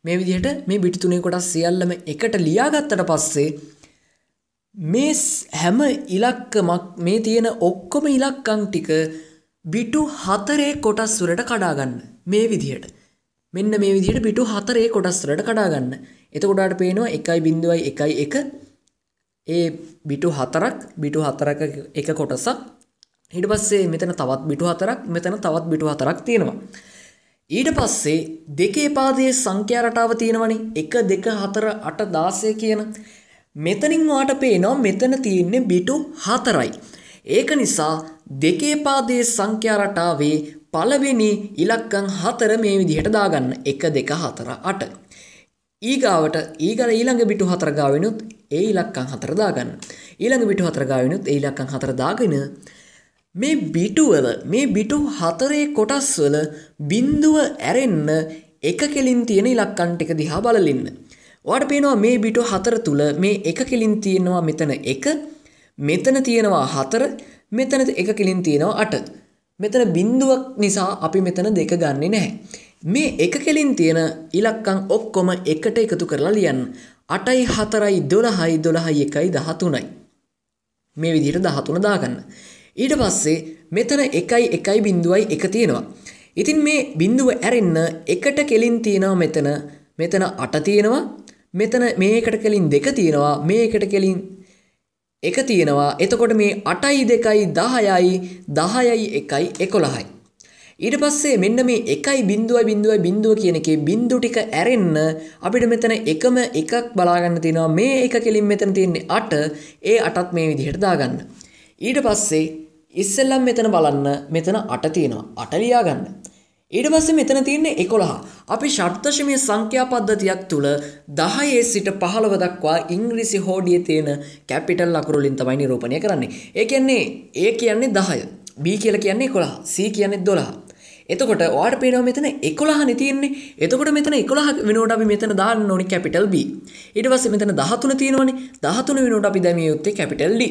මේ විදිහට මේ බිටු 3 කොටස් සියල්ලම එකට ලියාගත්තට පස්සේ මේ හැම ඉලක්කමක් මේ තියෙන ඔක්කොම ඉලක්කම් ටික බිටු 4 කොටස් වලට කඩා ගන්න. මේ විදිහට. මෙන්න මේ විදිහට බිටු 4 කොටස් වලට කඩා ගන්න. එතකොට ඔයාලට පේනවා 1.1 ඒ බිටු 4ක එක කොටසක්. ඊට පස්සේ මෙතන තවත් බිටු 4ක් මෙතන තවත් බිටු 4ක් තියෙනවා. ඊට පස්සේ දෙකේ පාදයේ සංඛ්‍යා රටාව තියෙනවනේ 1 2 4 8 16 කියන. මෙතනින් ඔයාට පේනවා මෙතන තියෙන්නේ බිටු 4යි. ඒක නිසා දෙකේ පාදයේ සංඛ්‍යා රටාවේ පළවෙනි ඉලක්කම් 4 මේ විදිහට දාගන්න. 1 2 4 8. ඊළඟ බිටු 4 ගාවිනුත් ඒ ඉලක්කම් 4 දාගන්න. ඊළඟ බිටු 4 ගාවිනුත් ඒ ඉලක්කම් 4 දාගෙන මේ බිටු 4 කොටස් වල බිඳුව ඇරෙන්න එක කෙලින් තියෙන ඉලක්කම් ටික දිහා බලලින්න. ඔයාලට පේනවා මේ බිටු 4 තුල මේ එක කෙලින් තියෙනවා මෙතන 1, මෙතන තියෙනවා 4, මෙතන එක කෙලින් තියෙනවා 8. මෙතන බිඳුවක් නිසා අපි මෙතන 2 ගන්නෙ නැහැ. මේ එක කෙලින් තියෙන ඉලක්කම් ඔක්කොම එකට එකතු කරලා ලියන්න. 8යි 4යි 12යි 12යි 1යි 13යි. මේ විදිහට 13 දාගන්න. ඊට පස්සේ මෙතන 1යි 1යි බිඳුවයි 1 තියෙනවා. ඉතින් මේ බිඳුව ඇරෙන්න එකට කෙලින් තියෙනවා මෙතන 8 තියෙනවා. මෙතන මේ එකට කෙලින් 2 තියෙනවා. මේ එකට කෙලින් 1 තියෙනවා. එතකොට මේ 8යි 2යි 10යි 10යි 1යි 11යි. ඊට පස්සේ මෙන්න මේ 1.0 කියන එකේ බිඳු ටික ඇරෙන්න අපිට මෙතන එකම එකක් බලා ගන්න තියෙනවා. මේ එක කෙලින් මෙතන තියෙන්නේ 8. ඒ 8ත් මේ විදිහට දාගන්න. ඊට පස්සේ ඉස්සෙල්ලම මෙතන බලන්න මෙතන 8 තියෙනවා. 8 ලියා ගන්න. ඊට පස්සේ මෙතන තියෙන්නේ 11. අපි ෂට්දශමීය සංඛ්‍යා පද්ධතියක් තුල 10 සිට 15 දක්වා ඉංග්‍රීසි හෝඩියේ තියෙන කැපිටල් අකුරු වලින් තමයි නිරූපණය කරන්නේ. ඒ කියන්නේ A කියන්නේ 10, B කියලා කියන්නේ 11, C කියන්නේ 12. එතකොට ඔයාලට පේනවා මෙතන 11 නේ තියෙන්නේ. එතකොට මෙතන 11 වෙනකොට අපි මෙතන දාන්න ඕනේ කැපිටල් B. ඊට පස්සේ මෙතන 13 තියෙනවනේ. 13 වෙනකොට අපි දැමිය යුත්තේ කැපිටල් D.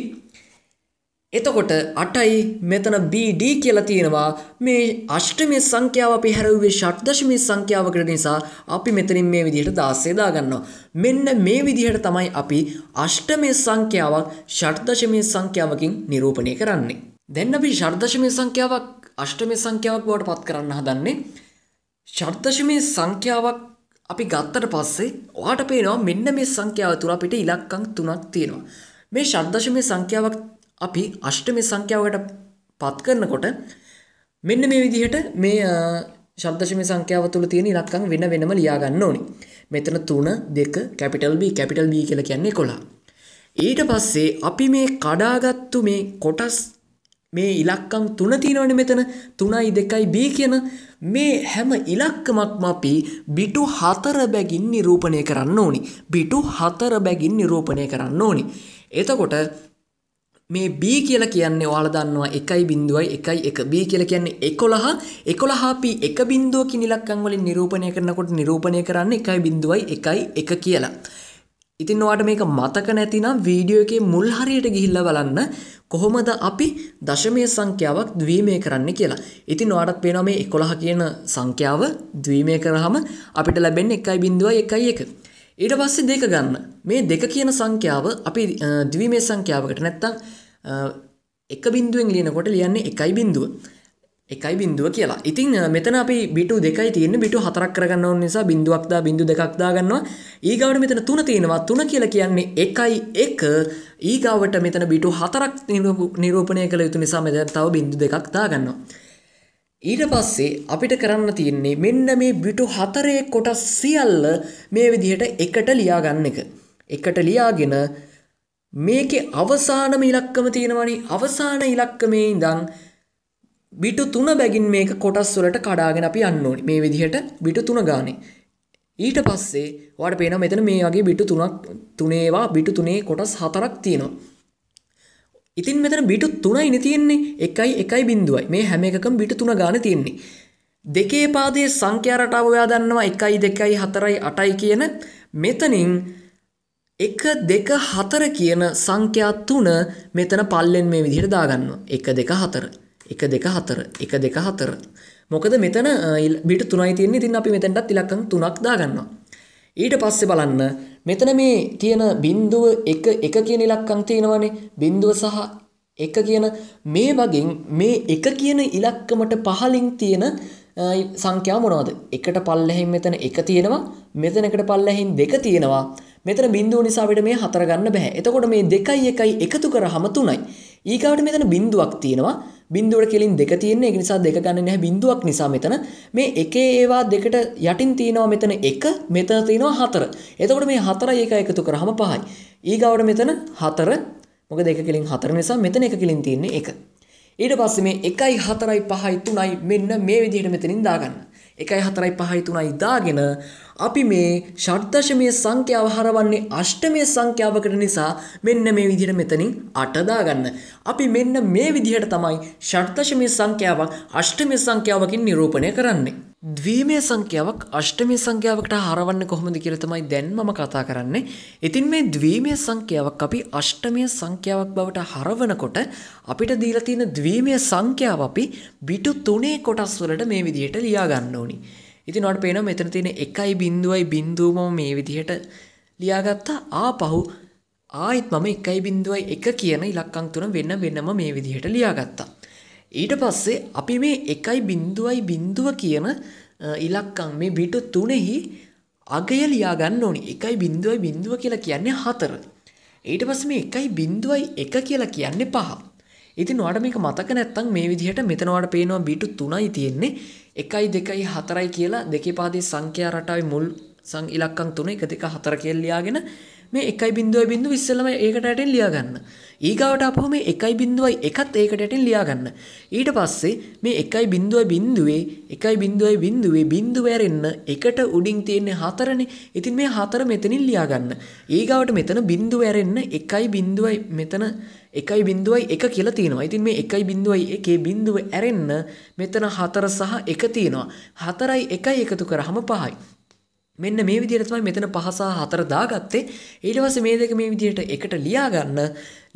එතකොට 8යි මෙතන BD කියලා තියෙනවා. මේ අෂ්ටමීය සංඛ්‍යාව අපි හැරෙව්වේ ෂට්දශමීය සංඛ්‍යාවකට නිසා අපි මෙතනින් මේ විදිහට 16 දාගන්නවා. මෙන්න මේ විදිහට තමයි අපි අෂ්ටමීය සංඛ්‍යාවක් ෂට්දශමීය සංඛ්‍යාවකින් නිරූපණය කරන්නේ. දැන් අපි ෂට්දශමීය සංඛ්‍යාවක් අෂ්ටමීය සංඛ්‍යාවක් බවට පත් කරන්න හදන්නේ. ෂට්දශමීය සංඛ්‍යාවක් අපි ගත්තට පස්සේ ඔයාට පේනවා මෙන්න මේ සංඛ්‍යාව තුල අපිට ඉලක්කම් 3ක් තියෙනවා. මේ ෂට්දශමීය සංඛ්‍යාවක් අපි අෂ්ටමීය සංඛ්‍යාවකට පත් කරනකොට මෙන්න මේ විදිහට මේ ෂට්දශමීය සංඛ්‍යාව තුල තියෙන ඉලක්කම් වෙන වෙනම ලියා ගන්න ඕනේ. මෙතන 3 2 කැපිටල් B කියලා කියන්නේ 11. ඊට පස්සේ අපි මේ කඩාගත්තු මේ කොටස් මේ ඉලක්කම් 3 තියෙනවනේ මෙතන 3යි 2යි B කියන මේ හැම ඉලක්කමක්ම අපි බිටු 4 බැගින් නිරූපණය කරන්න ඕනි. බිටු 4 බැගින් නිරූපණය කරන්න ඕනි. එතකොට මේ B කියලා කියන්නේ ඔයාලා දන්නවා 1.1 B කියලා කියන්නේ 11 අපි එක බිඳුවකින් ඉලක්කම් වලින් නිරූපණය කරනකොට නිරූපණය කරන්නේ 1.1 කියලා. ඉතින් ඔයාලට මේක මතක නැතිනම් වීඩියෝ එකේ මුල් හරියට ගිහිල්ලා බලන්න කොහොමද අපි දශමීය සංඛ්‍යාවක් ද්විමේය කරන්න කියලා. ඉතින් ඔයාලට පේනවා මේ 11 කියන සංඛ්‍යාව ද්විමේය කරාම අපිට ලැබෙන්නේ 1.1. ඊට පස්සේ 2 ගන්න. මේ 2 කියන සංඛ්‍යාව අපි ද්විමේය සංඛ්‍යාවකට නැත්තම් එක බිඳුවෙන් ලියනකොට ලියන්නේ 1 කියලා. ඉතින් මෙතන අපි බිටු 2යි තියෙන්නේ බිටු 4ක් කරගන්න ඕන නිසා බිඳුවක් දා බිඳු 2ක් දා ගන්නවා. ඊගාවට මෙතන 3 තියෙනවා. 3 කියලා කියන්නේ 1. ඊගාවට මෙතන බිටු 4ක් නිරූපණය කළ යුතු නිසා මෙතන තව බිඳු 2ක් දා ගන්නවා. ඊට පස්සේ අපිට කරන්න තියෙන්නේ මෙන්න මේ බිටු 4 කොටස් සියල්ල මේ විදිහට එකට ලියා ගන්න එක. එකට ලියාගෙන මේකේ අවසානම ඉලක්කම තියෙනවනේ. අවසාන ඉලක්කමේ ඉඳන් බිටු 3 බැගින් මේක කොටස් වලට කඩාගෙන අපි යන්න ඕනේ. මේ විදිහට බිටු 3 ගානේ. ඊට පස්සේ ඔයාලට පේනවා මෙතන මේ වගේ බිටු 3 බිටු 3 කොටස් 4ක් තියෙනවා. ඉතින් මෙතන බිටු 3යිනේ තියෙන්නේ. 1යි 1යි බිඳුවයි. මේ හැම එකකම බිටු 3 ගානේ තියෙන්නේ. දෙකේ පාදයේ සංඛ්‍යා රටාව ඔයා දන්නවා 1යි 2යි 4යි 8යි කියන මෙතනින් 1 2 4 කියන සංඛ්‍යා 3 මෙතන පල්ලෙන් මේ විදිහට දාගන්නවා. 1 2 4 1 2 4 1 2 4. මොකද මෙතන බිටු 3යි තියෙන්නේ. ඉතින් අපි මෙතනටත් ඉලක්කම් 3ක් දාගන්නවා. ඊට පස්සේ බලන්න මෙතන මේ තියෙන බිඳුව 1 1 කියන ඉලක්කම් තියෙනවනේ. බිඳුව සහ 1 කියන මේ වගේ මේ 1 කියන ඉලක්කමට පහලින් තියෙන සංඛ්‍යාව මොනවද? 1ට පල්ලෙහින් මෙතන 1 තියෙනවා. මෙතන 1ට පල්ලෙහින් 2 තියෙනවා. මෙතන බිඳුව නිසා අපිට මේ 4 ගන්න බෑ. එතකොට මේ 2යි 1යි එකතු කරාම 3යි. ඊගාවට මෙතන බිඳුවක් තියෙනවා. බිඳුවට කෙලින් 2 තියෙන්නේ. ඒක නිසා 2 ගන්න නැහැ. බිඳුවක් නිසා මෙතන මේ එකේ ඒවා දෙකට යටින් තියෙනවා මෙතන 1, මෙතන තියෙනවා 4. එතකොට මේ 4යි 1යි එකතු කරාම 5යි. ඊගාවට මෙතන 4. මොකද 1 කෙලින් 4 නිසා මෙතන 1 කෙලින් තියෙන්නේ 1. ඊට පස්සේ මේ 1යි 4යි 5යි 3යි මෙන්න මේ විදිහට මෙතනින් දාගන්න. 1යි 4යි 5යි 3යි දාගෙන අපි මේ ෂඩ්දශමීය සංඛ්‍යාව හරවන්නේ අෂ්ටමීය සංඛ්‍යාවකට නිසා මෙන්න මේ විදිහට මෙතනින් 8 දාගන්න. අපි මෙන්න මේ විදිහට තමයි ෂඩ්දශමීය සංඛ්‍යාවක් අෂ්ටමීය සංඛ්‍යාවකින් නිරූපණය කරන්නේ. ද්විමීය සංඛ්‍යාවක් අෂ්ටමීය සංඛ්‍යාවකට හරවන්නේ කොහොමද කියලා තමයි දැන් මම කතා කරන්නේ. ඉතින් මේ ද්විමීය සංඛ්‍යාවක් අපි අෂ්ටමීය සංඛ්‍යාවක් බවට හරවනකොට අපිට දීලා තියෙන ද්විමීය සංඛ්‍යාව අපි බිටු 3 කොටස් වලට මේ විදිහට ලියා ගන්න ඕනි. ඉතින් ඔයාලට පේනවා මෙතන තියෙන 1යි බිඳුවයි බිඳුවම මේ විදිහට ලියාගත්තා. ආපහු ආයෙත් මම 1යි බිඳුවයි 1 කියන ඉලක්කම් තුන වෙනම මේ විදිහට ලියාගත්තා. ඊට පස්සේ අපි මේ 1යි බිඳුවයි බිඳුව කියන ඉලක්කම් මේ බිටු 3හි අගය ලියා ගන්න ඕනි. 1යි බිඳුවයි බිඳුව කියලා කියන්නේ 4. ඊට පස්සේ මේ 1යි බිඳුවයි 1 කියලා කියන්නේ 5. ඉතින් ඔයාලට මේක මතක නැත්නම් මේ විදිහට මෙතන ඔයාලට පේනවා බිටු 3යි තියෙන්නේ. 1යි 2යි 4යි කියලා දෙකේ පාදයේ සංඛ්‍යා රටාවේ මුල් ඉලක්කම් 3 1 2 4 කියලා ලියාගෙන මේ 1යි බිඳුවයි බිඳුව ඉස්සෙල්ලම ඒකට යටින් ලියා ගන්න. ඊගාවට අපහු මේ 1යි බිඳුවයි 1ත් ඒකට යටින් ලියා ගන්න. ඊට පස්සේ මේ 1යි බිඳුවයි බිඳුවේ 1යි බිඳුවයි බිඳුවේ බිඳුව ඇරෙන්න එකට උඩින් තියෙන්නේ 4නේ. ඉතින් මේ 4 මෙතනින් ලියා ගන්න. ඊගාවට මෙතන බිඳුව ඇරෙන්න 1යි බිඳුවයි මෙතන 1යි බිඳුවයි 1 කියලා තියෙනවා. ඉතින් මේ 1යි බිඳුවයි 1 බිඳුව ඇරෙන්න මෙතන 4 සහ 1 තියෙනවා. 4යි 1යි එකතු කරාම 5යි. මෙන්න මේ විදිහට තමයි මෙතන 5 සහ 4 දාගත්තේ. ඊට පස්සේ මේ දෙක මේ විදිහට එකට ලියා ගන්න.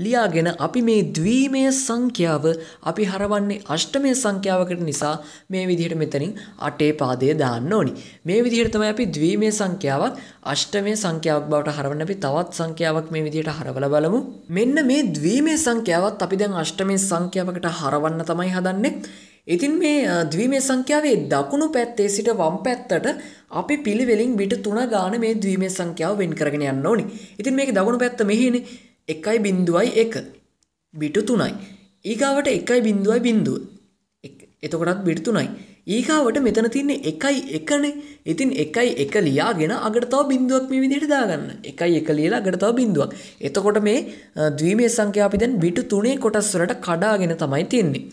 ලියාගෙන අපි මේ ද්විමය සංඛ්‍යාව අපි හරවන්නේ අෂ්ටමය සංඛ්‍යාවකට නිසා මේ විදිහට මෙතනින් 8 පාදය දාන්න ඕනි. මේ විදිහට තමයි අපි ද්විමය සංඛ්‍යාවක් අෂ්ටමය සංඛ්‍යාවක් බවට හරවන්න. අපි තවත් සංඛ්‍යාවක් මේ විදිහට හරවලා බලමු. මෙන්න මේ ද්විමය සංඛ්‍යාවත් අපි දැන් අෂ්ටමය සංඛ්‍යාවකට හරවන්න තමයි හදන්නේ. ඉතින් මේ ද්විමය සංඛ්‍යාවේ දකුණු පැත්තේ සිට වම් පැත්තට අපි පිළිවෙලින් බිටු 3 ගාන මේ ද්විමය සංඛ්‍යාව වෙන් කරගෙන යන්න ඕනි. ඉතින් මේකේ දකුණු පැත්ත මෙහෙනේ 1යි බිඳුවයි 1 බිටු 3යි. ඊගාවට 1යි බිඳුවයි බිඳුව. එතකොටත් බිටු 3යි. ඊගාවට මෙතන තියෙන්නේ 1යි 1නේ. ඉතින් 1යි 1 ලියාගෙන අගට තව බිඳුවක් මේ විදිහට දාගන්න. 1යි 1 ලියලා අගට තව බිඳුවක්. එතකොට මේ ද්විමය සංඛ්‍යාව අපි දැන් බිටු 3 කොටස් වලට කඩාගෙන තමයි තියෙන්නේ.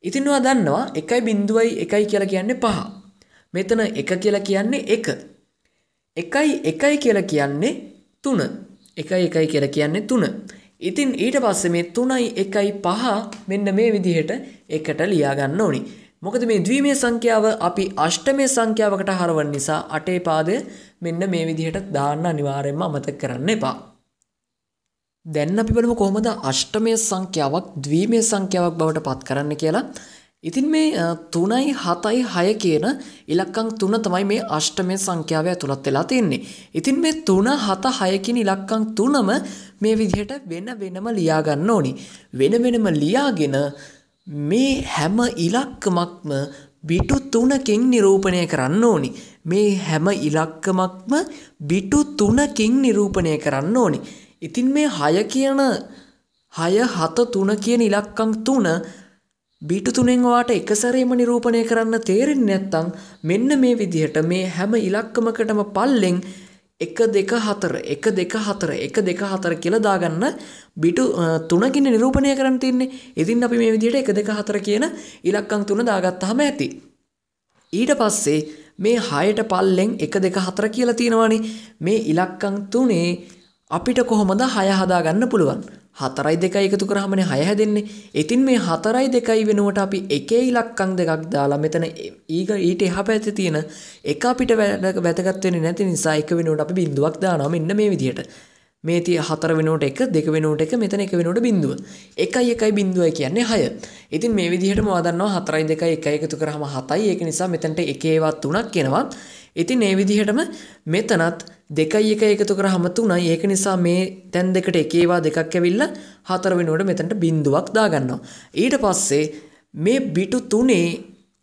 ඉතින් ඔයා දන්නවා 1යි බිඳුවයි 1යි කියලා කියන්නේ 5. මෙතන 1 කියලා කියන්නේ 1. 1යි 1යි කියලා කියන්නේ 3. 1යි 1යි කියලා කියන්නේ 3. ඉතින් ඊට පස්සේ මේ 3යි 1යි 5 මෙන්න මේ විදිහට එකට ලියා ගන්න ඕනි. මොකද මේ ද්විමය සංඛ්‍යාව අපි අෂ්ටමය සංඛ්‍යාවකට හරවන නිසා 8 පාදය මෙන්න මේ විදිහට දාන්න අනිවාර්යයෙන්ම අමතක කරන්න එපා. දැන් අපි බලමු කොහොමද අෂ්ටමය සංඛ්‍යාවක් ද්විමය සංඛ්‍යාවක් බවට පත් කරන්න කියලා. ඉතින් මේ 3යි 7යි 6 කියන ඉලක්කම් 3 තමයි මේ අෂ්ටමය සංඛ්‍යාව ඇතුළත් වෙලා තියෙන්නේ. ඉතින් මේ 3 7 6 කියන ඉලක්කම් 3ම මේ විදිහට වෙනම ලියා ගන්න ඕනි. වෙනම ලියාගෙන මේ හැම ඉලක්කමක්ම බිටු 3කින් නිරූපණය කරන්න ඕනි. මේ හැම ඉලක්කමක්ම බිටු 3කින් නිරූපණය කරන්න ඕනි. ඉතින් මේ 6 කියන 6 7 3 කියන ඉලක්කම් 3 බිටු 3න් ඔයාට එක සැරේම නිරූපණය කරන්න තේරෙන්නේ නැත්නම් මෙන්න මේ විදිහට මේ හැම ඉලක්කමකටම පල්ලෙන් 1 2 4 1 2 4 1 2 4 කියලා දාගන්න බිටු 3කින් නිරූපණය කරන්න තියන්නේ. ඉතින් අපි මේ විදිහට 1 2 4 කියන ඉලක්කම් 3 දාගත්තාම ඇති. ඊට පස්සේ මේ 6ට පල්ලෙන් 1 2 4 කියලා තියෙනවානේ. මේ ඉලක්කම් 3 අපිට කොහොමද 6 හදාගන්න පුළුවන්? 4යි 2යි එකතු කරාමනේ 6 හැදෙන්නේ. ඉතින් මේ 4යි 2යි වෙනුවට අපි එකේ ඉලක්කම් දෙකක් දාලා මෙතන ඊට එහා පැත්තේ තියෙන එක අපිට වැදගත් වෙන්නේ නැති නිසා එක වෙනුවට අපි බිඳුවක් දානවා මෙන්න මේ විදිහට. මේ 4 වෙනුවට 1 2 වෙනුවට 1 මෙතන 1 වෙනුවට බිඳුව. 1යි 1යි බිඳුවයි කියන්නේ 6. ඉතින් මේ විදිහටම ඔයා දන්නවා 4යි 2යි 1යි එකතු කරාම 7යි. ඒක නිසා මෙතනට 1 ඒවා 3ක් එනවා. ඉතින් මේ විදිහටම මෙතනත් 2යි 1යි එකතු කරාම 3යි. ඒක නිසා මේ තැන් දෙකට 1 ඒවා 2ක් ඇවිල්ලා 4 වෙනුවට මෙතනට බිඳුවක් දාගන්නවා. ඊට පස්සේ මේ බිටු 3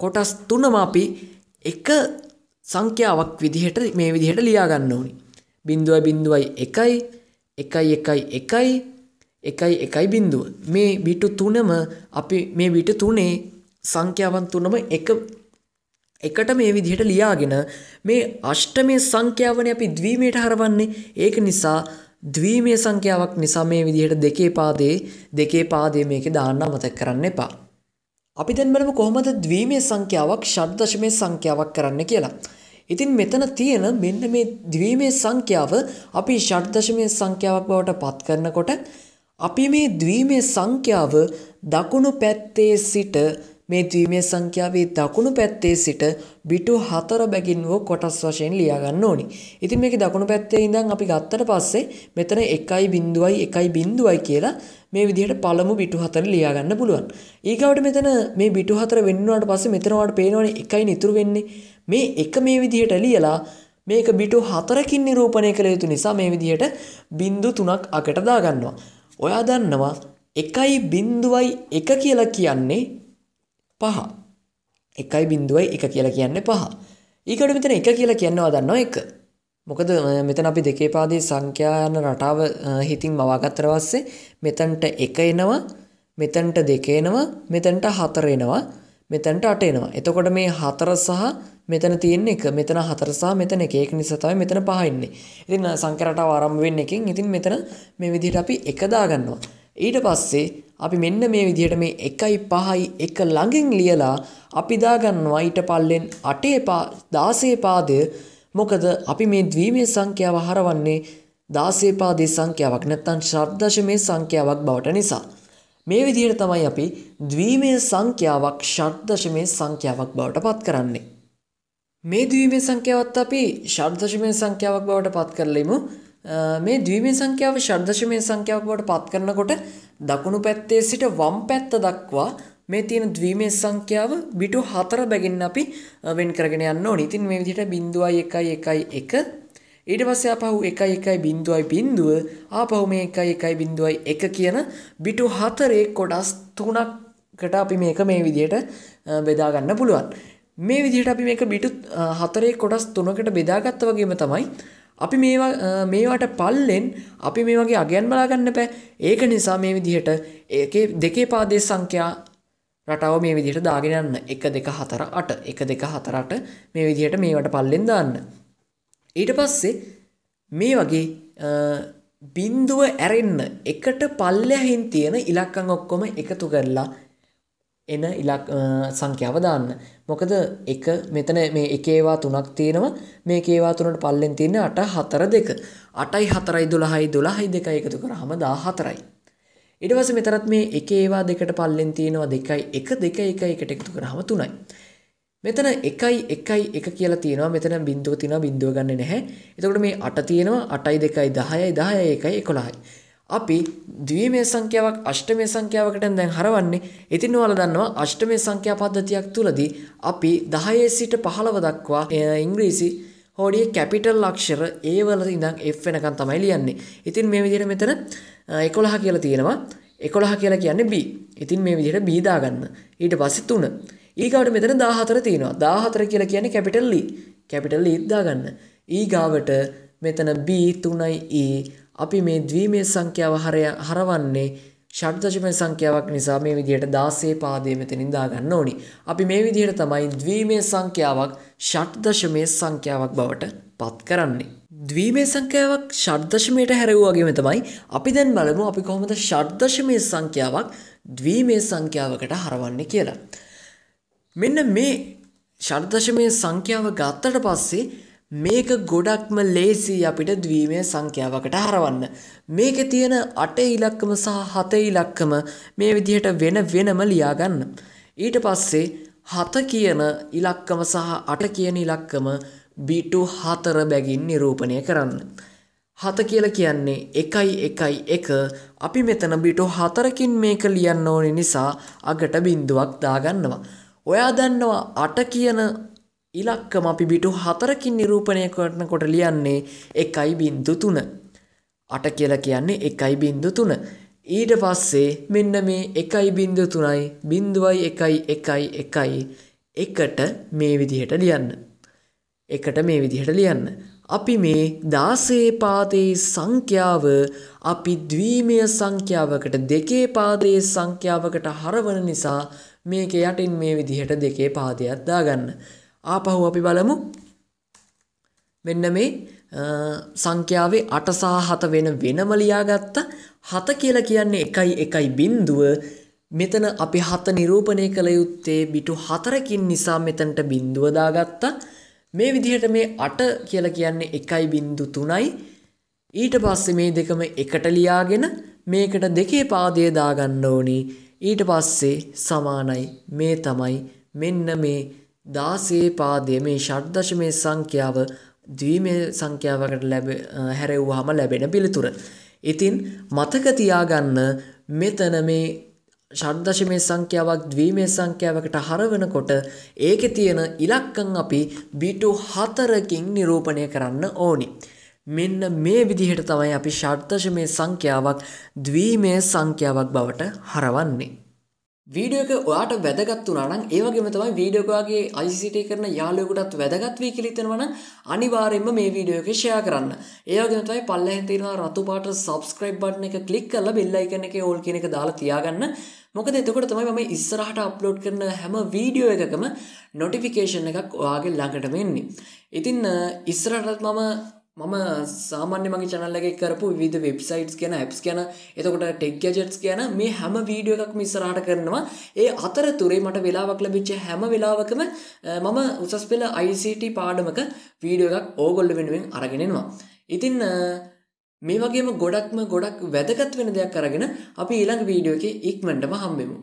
කොටස් 3ම අපි එක සංඛ්‍යාවක් විදිහට මේ විදිහට ලියා ගන්න ඕනි. 0.1යි 1 මේ බිටු 3ම අපි මේ බිටු 3 සංඛ්‍යාවන් 3ම එකට මේ විදිහට ලියාගෙන මේ අෂ්ටමයේ සංඛ්‍යාවනේ අපි ද්විමයට හරවන්නේ. ඒක නිසා ද්විමයේ සංඛ්‍යාවක් නිසා මේ විදිහට දෙකේ පාදයේ මේකේ දාන්න අමතක කරන්න එපා. අපි දැන් බලමු කොහොමද ද්විමයේ සංඛ්‍යාවක් ෂඩ් දශමයේ සංඛ්‍යාවක් කරන්න කියලා. ඉතින් මෙතන තියෙන මෙන්න මේ ද්විමයේ සංඛ්‍යාව අපි ෂඩ් දශමයේ සංඛ්‍යාවක් බවට පත් කරනකොට අපි මේ ද්විමයේ සංඛ්‍යාව දකුණු පැත්තේ සිට මේ ද්විමයේ සංඛ්‍යාවේ දකුණු පැත්තේ සිට බිටු 4 බැගින් වූ කොටස් වශයෙන් ලියා ගන්න ඕනි. ඉතින් මේකේ දකුණු පැත්තේ ඉඳන් අපි ගත්තට පස්සේ මෙතන 1.1 කියලා මේ විදිහට පළමු බිටු 4 ලියා ගන්න පුළුවන්. ඊගාවට මෙතන මේ බිටු 4 වෙන්නුවාට පස්සේ මෙතන ඔයාලට පේනවනේ 1යි ඉතුරු වෙන්නේ. මේ 1 මේ විදිහට ලියලා මේක බිටු 4කින් නිරූපණය කළ යුතු නිසා මේ විදිහට බිංදු 3ක් අකට දාගන්නවා. ඔයා දන්නවා 1.1 කියලා කියන්නේ 5. 1.1 කියලා කියන්නේ 5. ඊකට මෙතන 1 කියලා කියනවා දන්නවා 1. මොකද මෙතන අපි දෙකේ පාදයේ සංඛ්‍යාන රටාව හිතින් මවාගත්තට පස්සේ මෙතනට 1 එනවා, මෙතනට 2 එනවා, මෙතනට 4 එනවා, මෙතනට 8 එනවා. එතකොට මේ 4 සහ මෙතන තියෙන 1, මෙතන 4 සහ මෙතන 1. ඒක නිසා තමයි මෙතන 5 ඉන්නේ. ඉතින් සංඛ්‍යා රටාව ආරම්භ වෙන්නේ 1කින්. ඉතින් මෙතන මේ විදිහට අපි 1 දාගන්නවා. ඊට පස්සේ අපි මෙන්න මේ විදිහට මේ 1යි 5යි 1 ළඟින් ලියලා අපි දාගන්නවා ඊට පල්ලෙන් 16 පාදය. මොකද අපි මේ ද්විමයේ සංඛ්‍යාව හරවන්නේ 16 පාදයේ සංඛ්‍යාවක් නැත්නම් ෂඩ් දශමයේ සංඛ්‍යාවක් බවට නිසා. මේ විදිහට තමයි අපි ද්විමයේ සංඛ්‍යාවක් ෂඩ් දශමයේ සංඛ්‍යාවක් බවට පත් කරන්නේ. මේ ද්විමයේ සංඛ්‍යාවත් අපි ෂඩ් දශමයේ සංඛ්‍යාවක් බවට පත් කරලෙමු. මේ ද්විමයේ සංඛ්‍යාව ෂඩ් දශමයේ සංඛ්‍යාවක් බවට පත් කරනකොට දකුණු පැත්තේ සිට වම් පැත්ත දක්වා මේ තියෙන ද්විමයේ සංඛ්‍යාව බිටු 4 බැගින් අපි වෙන් කරගෙන යන්න ඕනේ. ඉතින් මේ විදිහට 0.1 ඊට පස්සේ ආපහු 1.1 ආපහු මේ 1.1 කියන බිටු 4 කොටස් 3කට අපි මේක මේ විදිහට බෙදා ගන්න පුළුවන්. මේ විදිහට අපි මේක බිටු 4 කොටස් 3කට බෙදාගත්තා වගේම තමයි අපි මේවට පල්ලෙන් අපි මේ වගේ අගයන් බලා ගන්න බෑ. ඒක නිසා මේ විදිහට දෙකේ පාදයේ සංඛ්‍යා රටාව මේ විදිහට දාගෙන යන්න. 1 2 4 8 1 2 4 8 මේ විදිහට මේවට පල්ලෙන් දාන්න. ඊට පස්සේ මේ වගේ බිඳුව ඇරෙන්න එකට පල්ලෙහින් තියෙන ඉලක්කම් ඔක්කොම එකතු කරලා එන සංඛ්‍යාව දාන්න. මොකද එක මෙතන මේ එකේවා 3ක් තියෙනවා. මේ එකේවා 3ට පල්ලෙන් තියෙන 8 4 2. 8යි 4යි 12යි 12යි 2යි එකතු කරාම 14යි. ඊට පස්සේ මෙතනත් මේ එකේවා දෙකට පල්ලෙන් තියෙනවා 2යි 1 2යි 1යි එකට එකතු කරාම 3යි. මෙතන 1යි 1යි 1 කියලා තියෙනවා. මෙතන බිඳුව තියෙනවා. බිඳුව ගන්නෙ නැහැ. එතකොට මේ 8 තියෙනවා. 8යි 2යි 10යි 10යි 1යි 11යි. අපි ද්විමයේ සංඛ්‍යාවක් අෂ්ටමයේ සංඛ්‍යාවකට දැන් හරවන්නේ. ඉතින් ඔයාලා දන්නවා අෂ්ටමයේ සංඛ්‍යා පද්ධතියක් තුලදී අපි 10 සිට 15 දක්වා ඉංග්‍රීසි හෝඩියේ කැපිටල් අක්ෂර A වල ඉඳන් F වෙනකන් තමයි ලියන්නේ. ඉතින් මේ විදිහට මෙතන 11 කියලා තියෙනවා. 11 කියලා කියන්නේ B. ඉතින් මේ විදිහට B දාගන්න. ඊට පස්සේ 3. ඊගාවට මෙතන 14 තියෙනවා. 14 කියලා කියන්නේ කැපිටල් E. කැපිටල් E දාගන්න. ඊගාවට මෙතන B 3යි E. අපි මේ ද්විමයේ සංඛ්‍යාව හරවන්නේ ෂඩ් දශමයේ සංඛ්‍යාවක් නිසා මේ විදිහට 16 පාදයේ මෙතනින් දාගන්න ඕනි. අපි මේ විදිහට තමයි ද්විමයේ සංඛ්‍යාවක් ෂඩ් දශමයේ සංඛ්‍යාවක් බවට පත් කරන්නේ. ද්විමේ සංඛ්‍යාවක් ෂඩ් දශමයට හැරෙව්වා වගේම තමයි අපි දැන් බලමු අපි කොහොමද ෂඩ් දශමයේ සංඛ්‍යාවක් ද්විමේ සංඛ්‍යාවකට හරවන්නේ කියලා. මෙන්න මේ ෂඩ් දශමයේ සංඛ්‍යාව ගත්තට පස්සේ මේක ගොඩක්ම ලේසි අපිට ද්විමේ සංඛ්‍යාවකට හරවන්න. මේකේ තියෙන 8 ඉලක්කම සහ 7 ඉලක්කම මේ විදිහට වෙන වෙනම ලියා ගන්න. ඊට පස්සේ 7 කියන ඉලක්කම සහ 8 කියන ඉලක්කම බිටු 4 බැගින් නිරූපණය කරන්න. 7 කියලා කියන්නේ 1 අපි මෙතන බිටු 4කින් මේක ලියන්න ඕනේ නිසා අගට බිඳුවක් දාගන්නවා. ඔයා දන්නවා 8 කියන ඉලක්කම අපි බිටු 4කින් නිරූපණය කරනකොට ලියන්නේ 1.3. 8 කියලා කියන්නේ 1.3. ඊට පස්සේ මෙන්න මේ 1.3යි 0.1 එකට මේ විදිහට ලියන්න. එකට මේ විදිහට ලියන්න. අපි මේ 16 පාදයේ සංඛ්‍යාව අපි ද්විමය සංඛ්‍යාවකට දෙකේ පාදයේ සංඛ්‍යාවකට හරවන නිසා මේක යටින් මේ විදිහට දෙකේ පාදයක් දාගන්න. ආපහු අපි බලමු. මෙන්න මේ සංඛ්‍යාවේ 8 සහ 7 වෙනම ලියාගත්ත 7 කියලා කියන්නේ 1.1 මෙතන අපි 7 නිරූපණය කළ යුත්තේ බිටු 4කින් නිසා මෙතනට බිඳුව දාගත්තා. මේ විදිහට මේ 8 කියලා කියන්නේ 1.3යි. ඊට පස්සේ මේ දෙකම එකට ලියාගෙන මේකට දෙකේ පාදය දාගන්න ඕනි. ඊට පස්සේ සමානයි මේ තමයි මෙන්න මේ 16 පාදයේ මේ ෂඩ් දශමයේ සංඛ්‍යාව ද්විමේ සංඛ්‍යාවකට හැරෙව්වහම ලැබෙන පිළිතුර. ඉතින් මතක තියාගන්න මෙතන මේ ෂඩ් දශමයේ සංඛ්‍යාවක් ද්විමේ සංඛ්‍යාවකට හරවනකොට ඒකේ තියෙන ඉලක්කම් අපි බිටු 4කින් නිරූපණය කරන්න ඕනි. මෙන්න මේ විදිහට තමයි අපි ෂඩ් දශමයේ සංඛ්‍යාවක් ද්විමේ සංඛ්‍යාවක් බවට හරවන්නේ. වීඩියෝ එක ඔයාට වැදගත් වුණා නම් ඒ වගේම තමයි වීඩියෝ එක ඔයාගේ ICT කරන යාළුවෙකුටත් වැදගත් වෙයි කියලා හිතනවා නම් අනිවාර්යයෙන්ම මේ වීඩියෝ එක ෂෙයා කරන්න. ඒ වගේම තමයි පල්ලෙහෙන් තියෙන රතු පාට subscribe button එක click කරලා bell icon එකේ all කියන එක දාලා තියාගන්න. මොකද එතකොට තමයි මම ඉස්සරහට අප්ලෝඩ් කරන හැම වීඩියෝ එකකම notification එකක් ඔයාගේ ළඟටම එන්නේ. ඉතින් ඉස්සරහටත් මම සාමාන්‍ය මගේ channel එකේ කරපු විවිධ websites ගැන apps ගැන එතකොට tech gadgets ගැන මේ හැම වීඩියෝ එකක්ම ඉස්සරහට කරනවා. ඒ අතරතුරේ මට වෙලාවක් ලැබිච්ච හැම වෙලාවකම මම උසස් පෙළ ICT පාඩමක වීඩියෝ එකක් ඕගොල්ලෝ වෙනුවෙන් අරගෙන එනවා. ඉතින් මේ වගේම ගොඩක් වැදගත් වෙන දෙයක් අරගෙන අපි ඊළඟ වීඩියෝ එකේ ඉක්මනටම හම්බෙමු.